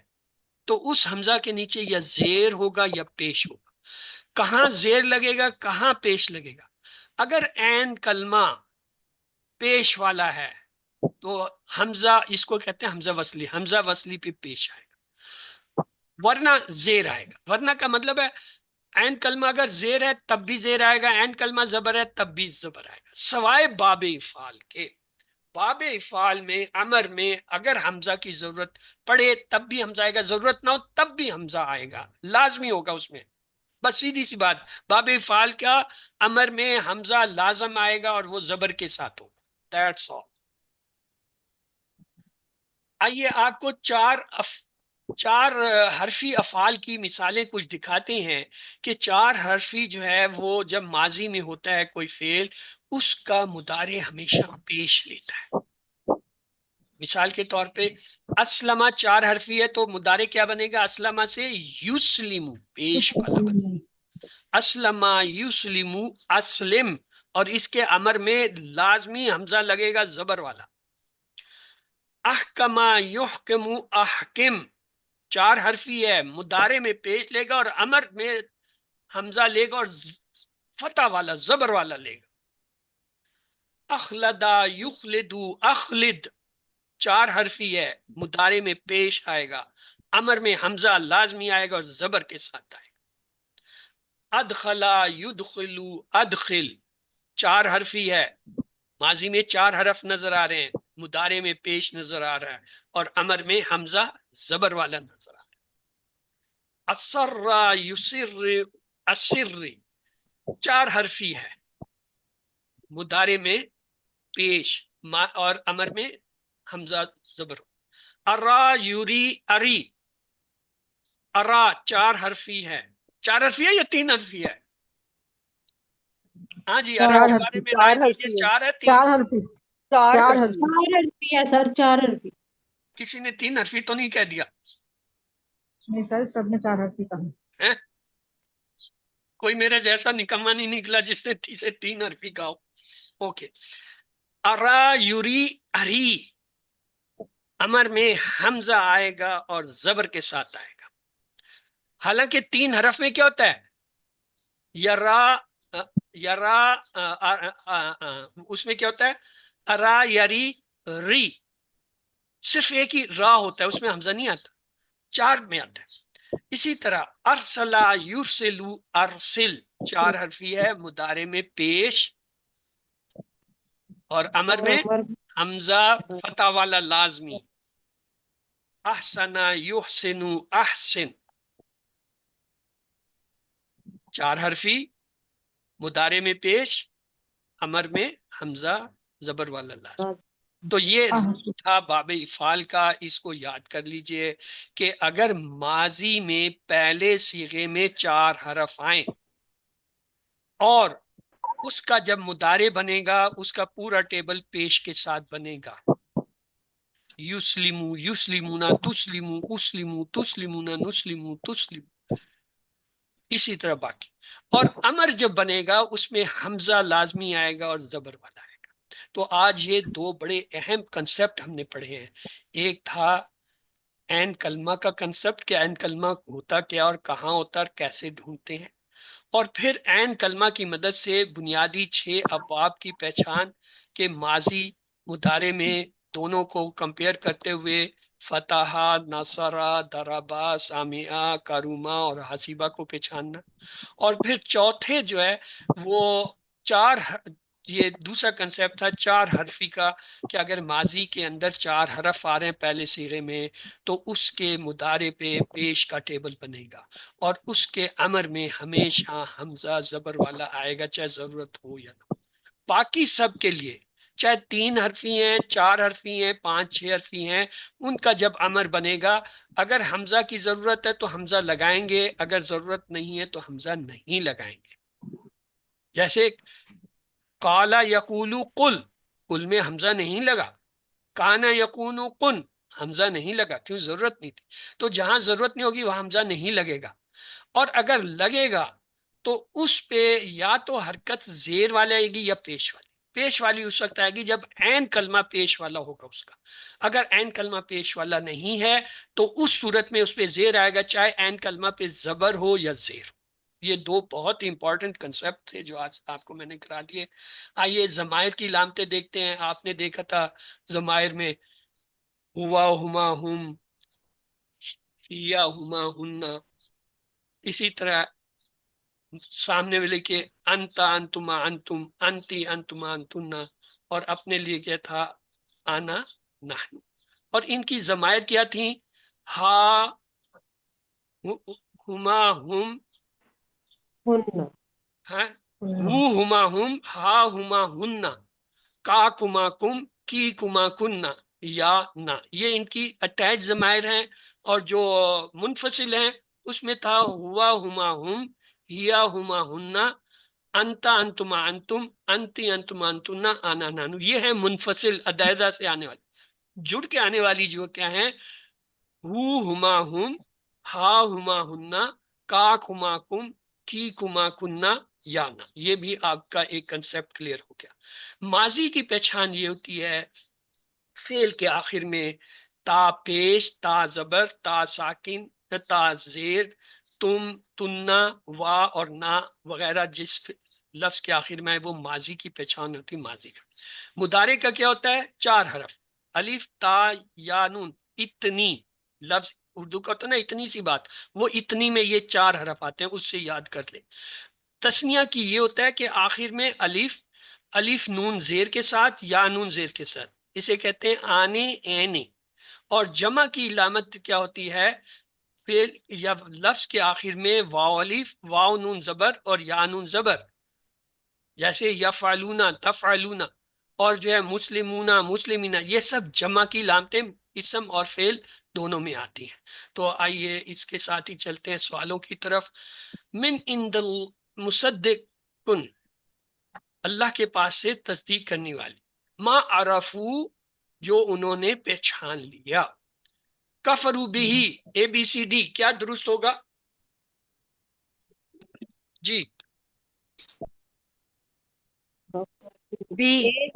تو اس حمزہ کے نیچے یا زیر ہوگا یا پیش ہوگا. کہاں زیر لگے گا، کہاں پیش لگے گا؟ اگر عین کلمہ پیش والا ہے تو حمزہ اس کو کہتے ہیں حمزہ وصلی، حمزہ وصلی پہ پیش آئے گا، ورنہ زیر آئے گا۔ ورنہ کا مطلب ہے عین کلمہ اگر زیر ہے تب بھی زیر آئے گا، عین کلمہ زبر ہے تب بھی زبر آئے گا، سوائے باب افعال کے۔ باب افعال میں امر میں اگر حمزہ کی ضرورت پڑے تب بھی حمزہ آئے گا، ضرورت نہ ہو تب بھی حمزہ آئے گا، لازمی ہوگا اس میں، بس سیدھی سی بات۔ باب افعال کا امر میں حمزہ لازم آئے گا اور وہ زبر کے ساتھ ہوگا، دیٹس آل۔ آئیے آپ کو چار حرفی افعال کی مثالیں کچھ دکھاتے ہیں کہ چار حرفی جو ہے وہ جب ماضی میں ہوتا ہے کوئی فعل، اس کا مضارع ہمیشہ پیش لیتا ہے۔ مثال کے طور پہ اسلمہ چار حرفی ہے تو مضارع کیا بنے گا؟ اسلمہ سے یسلم، پیش والا بنے گا، اسلمہ یسلم، اسلم، اور اس کے امر میں لازمی حمزہ لگے گا زبر والا۔ احکمہ یحکم، احکم چار حرفی ہے، مضارع میں پیش لے گا اور امر میں حمزہ لے گا اور فتح والا زبر والا لے گا۔ اخلدا یخلدو، اخلد چار حرفی ہے، مضارع میں پیش آئے گا، امر میں حمزہ لازمی آئے گا اور زبر کے ساتھ آئے گا۔ ادخلا یدخلو، ادخل چار حرفی ہے، ماضی میں چار حرف نظر آ رہے ہیں، مضارع میں پیش نظر آ رہا ہے اور امر میں حمزہ زبر والا نظر آ رہا ہے۔ اسر یسر، اسر چار حرفی ہے، مضارع میں پیش اور امر میں حمزہ زبر۔ ارا یوری، اری ارا چار حرفی ہے، چار حرفی ہے یا تین حرفی ہے؟ ہاں جی، ارا چار کے حرفی، بارے میں رائے چار دیجیے، حرفی ہے، چار ہے تین؟ چار حرفی، چار چار حرفی حرفی، چار حرفی ہے سر، چار حرفی۔ کسی نے تین حرفی تو نہیں کہہ دیا نہیں سر سب نے چار حرفی کہا۔ ہے؟ کوئی میرے جیسا نکما نہیں نکلا جس نے تین حرفی کہا ہو۔ اوکے، ارا یوری، اری امر میں حمزہ آئے گا اور زبر کے ساتھ آئے گا، حالانکہ تین حرف میں کیا ہوتا ہے؟ یرا، یرا اس میں کیا ہوتا ہے؟ ارا یری ری، صرف ایک ہی را ہوتا ہے، اس میں حمزہ نہیں آتا، چار میں آتا ہے۔ اسی طرح ارسلا یرسلو، ارسل چار حرفی ہے، مضارع میں پیش اور امر میں حمزہ فتح والا لازمی۔ احسنا یحسنو، احسن چار حرفی، مضارع میں پیش، امر میں حمزہ زبر والا لازمی۔ تو یہ تھا باب افعال کا، اس کو یاد کر لیجئے کہ اگر ماضی میں پہلے صیغے میں چار حرف آئیں اور اس کا جب مضارع بنے گا اس کا پورا ٹیبل پیش کے ساتھ بنے گا، یسلمو، یسلمونا، تسلمو، اسلمو، تسلمونا، نسلمو، تسلمو، اسی طرح باقی۔ اور امر جب بنے گا اس میں حمزہ لازمی آئے گا اور زبر والا آئے گا۔ تو آج یہ دو بڑے اہم کنسپٹ ہم نے پڑھے ہیں، ایک تھا عین کلمہ کا کنسپٹ کہ عین کلمہ ہوتا کیا اور کہاں ہوتا اور کیسے ڈھونڈتے ہیں، اور پھر عین کلمہ کی مدد سے بنیادی 6 ابواب کی پہچان کہ ماضی مضارع میں دونوں کو کمپیئر کرتے ہوئے فتح، نصرہ، ضربہ، سامعہ، کرومہ اور حسیبہ کو پہچاننا، اور پھر چوتھے جو ہے وہ یہ دوسرا کنسیپٹ تھا چار حرفی کا کہ اگر ماضی کے اندر چار حرف آ رہے ہیں پہلے صیغے میں تو اس کے مضارع پہ پیش کا ٹیبل بنے گا اور اس کے امر میں ہمیشہ حمزہ زبر والا آئے گا چاہے ضرورت ہو یا نہ ہو۔ باقی سب کے لیے چاہے تین حرفی ہیں، چار حرفی ہیں، 5-6 حرفی ہیں، ان کا جب امر بنے گا اگر حمزہ کی ضرورت ہے تو حمزہ لگائیں گے، اگر ضرورت نہیں ہے تو حمزہ نہیں لگائیں گے۔ جیسے قالا یقولو قل، قل میں حمزہ نہیں لگا، کانا یکونو کن حمزہ نہیں لگا، کیوں؟ ضرورت نہیں تھی۔ تو جہاں ضرورت نہیں ہوگی وہاں حمزہ نہیں لگے گا، اور اگر لگے گا تو اس پہ یا تو حرکت زیر والی آئے گی یا پیش والی۔ پیش والی اس وقت آئے گی جب عین کلمہ پیش والا ہوگا اس کا، اگر عین کلمہ پیش والا نہیں ہے تو اس صورت میں اس پہ زیر آئے گا چاہے عین کلمہ پہ زبر ہو یا زیر ہو۔ یہ دو بہت امپورٹنٹ کنسپٹ تھے جو آج آپ کو میں نے کرا دیے. آئیے ضمائر کی علامتیں دیکھتے ہیں. آپ نے دیکھا تھا ضمائر میں ہوا، ہما، ہم، یا، ہما، ہننا. اسی طرح سامنے والے کے انتا، انتما، انتم، انتی، انتما، انتنا، اور اپنے لیے کیا تھا آنا، نحن. اور ان کی ضمائر کیا تھیں؟ ہا، ہما، ہم، ہن ہاں، ہو، ہما، ہم، ہا، ہما، ہننا، کا، کما، کم، کی، کما، کننا، یا، نا. یہ ان کی اٹیچ ضمائر ہیں. اور جو منفصل ہیں اس میں تھا ہوا، ہما، ہم، ہیا، ہما، ہننا، انتا، انتما، انتم، انتی، انتما، انتنا، آنا، نانو. یہ ہے منفصل عدیدہ سے آنے والی. جڑ کے آنے والی جو کیا ہیں؟ ہو، ہما، ہم، ہا، ہما، ہننا، کا، کما، کم، کی، کما، کننا، یا، نا. یہ بھی آپ کا ایک کنسپٹ کلیئر ہو گیا. ماضی کی پہچان یہ ہوتی ہے فعل کے آخر میں تا پیش، تا زبر، تا ساکن، تا زیر، تم، تننا، وا اور نا وغیرہ جس لفظ کے آخر میں ہے وہ ماضی کی پہچان ہوتی ہے. ماضی کا. مضارع کا کیا ہوتا ہے؟ 4 حرف، الف، تا، یا، نون. اتنی لفظ اردو کا ہوتا ہے نا اتنی سی بات، وہ اتنی میں یہ 4 حرف آتے ہیں، اس سے یاد کر لیں. تسنیہ کی یہ ہوتا ہے کہ آخر میں الف نون زیر کے ساتھ، یا نون زیر کے ساتھ، اسے کہتے ہیں آنے، اینے. اور جمع کی علامت کیا ہوتی ہے؟ فعل یا لفظ کے آخر میں واو الف، واو نون زبر اور یا نون زبر، جیسے یفعلون، تفعلون. اور جو ہے مسلمون، مسلمین، یہ سب جمع کی علامتیں اسم اور فعل دونوں میں آتی ہیں. تو آئیے اس کے ساتھ ہی چلتے ہیں سوالوں کی طرف. من عند المصدق، اللہ کے پاس سے تصدیق کرنے والی. ما عرفو، جو انہوں نے پہچان لیا. کفرو بھی، اے بی سی ڈی، کیا درست ہوگا جی؟ بی،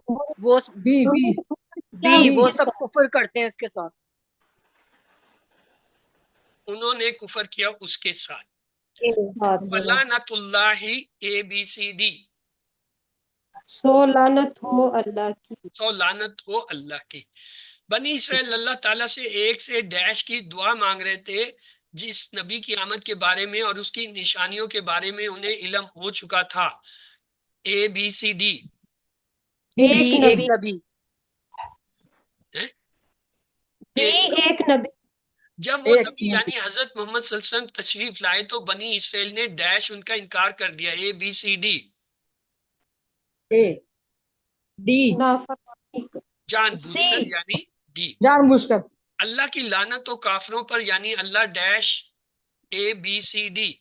وہ بی بی بی بی وہ سب کفر کرتے ہیں اس کے ساتھ. انہوں نے کفر کیا اس کے ساتھ. ہاتھ فلعنت اللہ، اے بی سی ڈی، سو لعنت ہو اللہ کی. تو لعنت ہو اللہ کی. بنی اسرائیل اللہ تعالیٰ سے ایک سے ڈیش کی دعا مانگ رہے تھے جس نبی کی آمد کے بارے میں اور اس کی نشانیوں کے بارے میں انہیں علم ہو چکا تھا. اے بی سی ڈی. بی ایک ایک نبی، نبی. بی ایک نبی. جب وہ ایک نبی یعنی حضرت محمد صلی اللہ علیہ وسلم تشریف لائے تو بنی اسرائیل نے ڈیش ان کا انکار کر دیا. اے بی سی ڈی. اے ڈی نافرمانی جان بوجھ سی. کر یعنی ڈی. جان بوجھ کر. اللہ کی لعنت و کافروں پر یعنی اللہ dash. A B C D.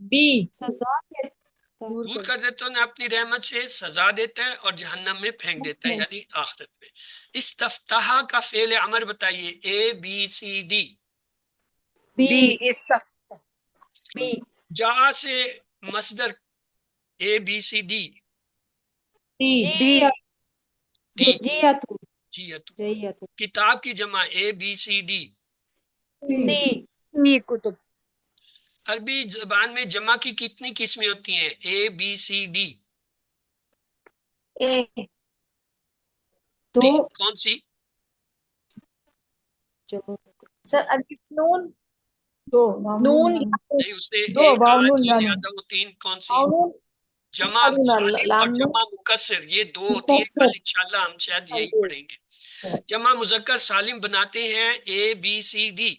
بی سزا دیتا ہے. دور کر دیتا ہے اپنی رحمت سے، سزا دیتا ہے اور جہنم میں پھینک دیتا ہے یعنی آخرت میں. استفتح کا فعل امر بتائیے. A B C D. B B B جا سے مصدر. A B C D. D G D. جیاتو جیتو. جیاتو. کتاب کی جمع. اے بی سی ڈی. سی سی کتب. عربی زبان میں جمع کی کتنی قسمیں ہوتی ہیں؟ اے بی سی ڈی. اے دو. کون سی؟ سر الف نون دو نون نہیں، اس نے دو ایک کہا باؤنون جو یعنی لہذا وہ 3 کون سی؟ نون جمع سالم اور جمع مکسر، یہ 2 ہوتی ہیں. کل انشاءاللہ ہم شاید یہی پڑھیں گے. جمع مذکر سالم بناتے ہیں اے بی سی ڈی.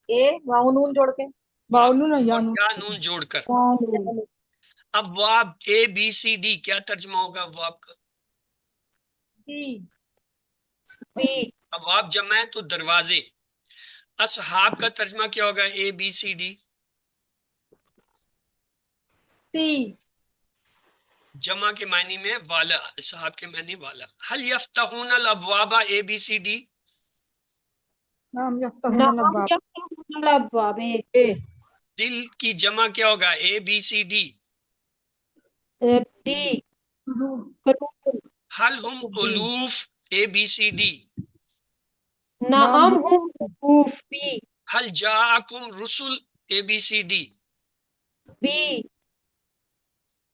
اے واؤ نون جوڑ کے باؤنون اور یعنی یا نون جوڑ کر. قانون. اب واب اے بی سی ڈی کیا ترجمہ ہوگا واب کا؟ بی بی اب واب جمع ہے تو دروازے. اصحاب کا ترجمہ کیا ہوگا؟ اے بی سی ڈی. سی جمع کے معنی میں والا، اصحاب کے معنی والا. حل یفتحون الابواب. اے بی سی ڈی. نام یفتحون نام الابواب. یفتحون الابواب. اے دل کی جمع کیا ہوگا؟ اے بی سی ڈی. ڈی قلوب حل ہم الوف اے بی سی ڈی. نعم ہم وقوف بی حل جاءکم رسل اے بی سی ڈی. بی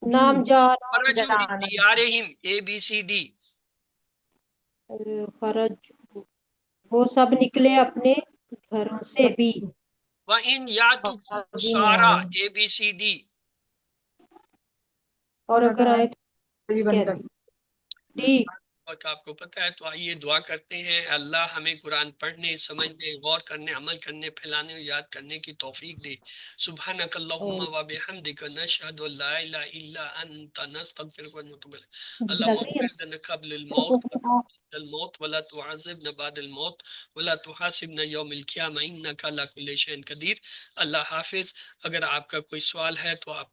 نام جانا خرجوا من دیارہم اے بی سی ڈی. خرج وہ سب نکلے اپنے گھروں سے بھی وَإِنْ يَأْتُكُمْ أُسَارَىٰ اے بی سی ڈی. اور اگر آئے تو ڈی وقت آپ کو پتہ ہے. تو آئیے دعا کرتے ہیں اللہ ہمیں قرآن پڑھنے، سمجھنے، غور کرنے، عمل کرنے، پھیلانے اور یاد کرنے کی توفیق دے. سبحانک اللہم و بحمدک نشہد ان لا الہ الا انت نستغفرک و نتوب الیک. اللہم اغفر لنا قبل الموت الموت ولا تعذبنا بعد الموت ولا تحاسبنا یوم القیامہ انک علی کل شیء قدیر. اللہ حافظ. اگر آپ کا کوئی سوال ہے تو آپ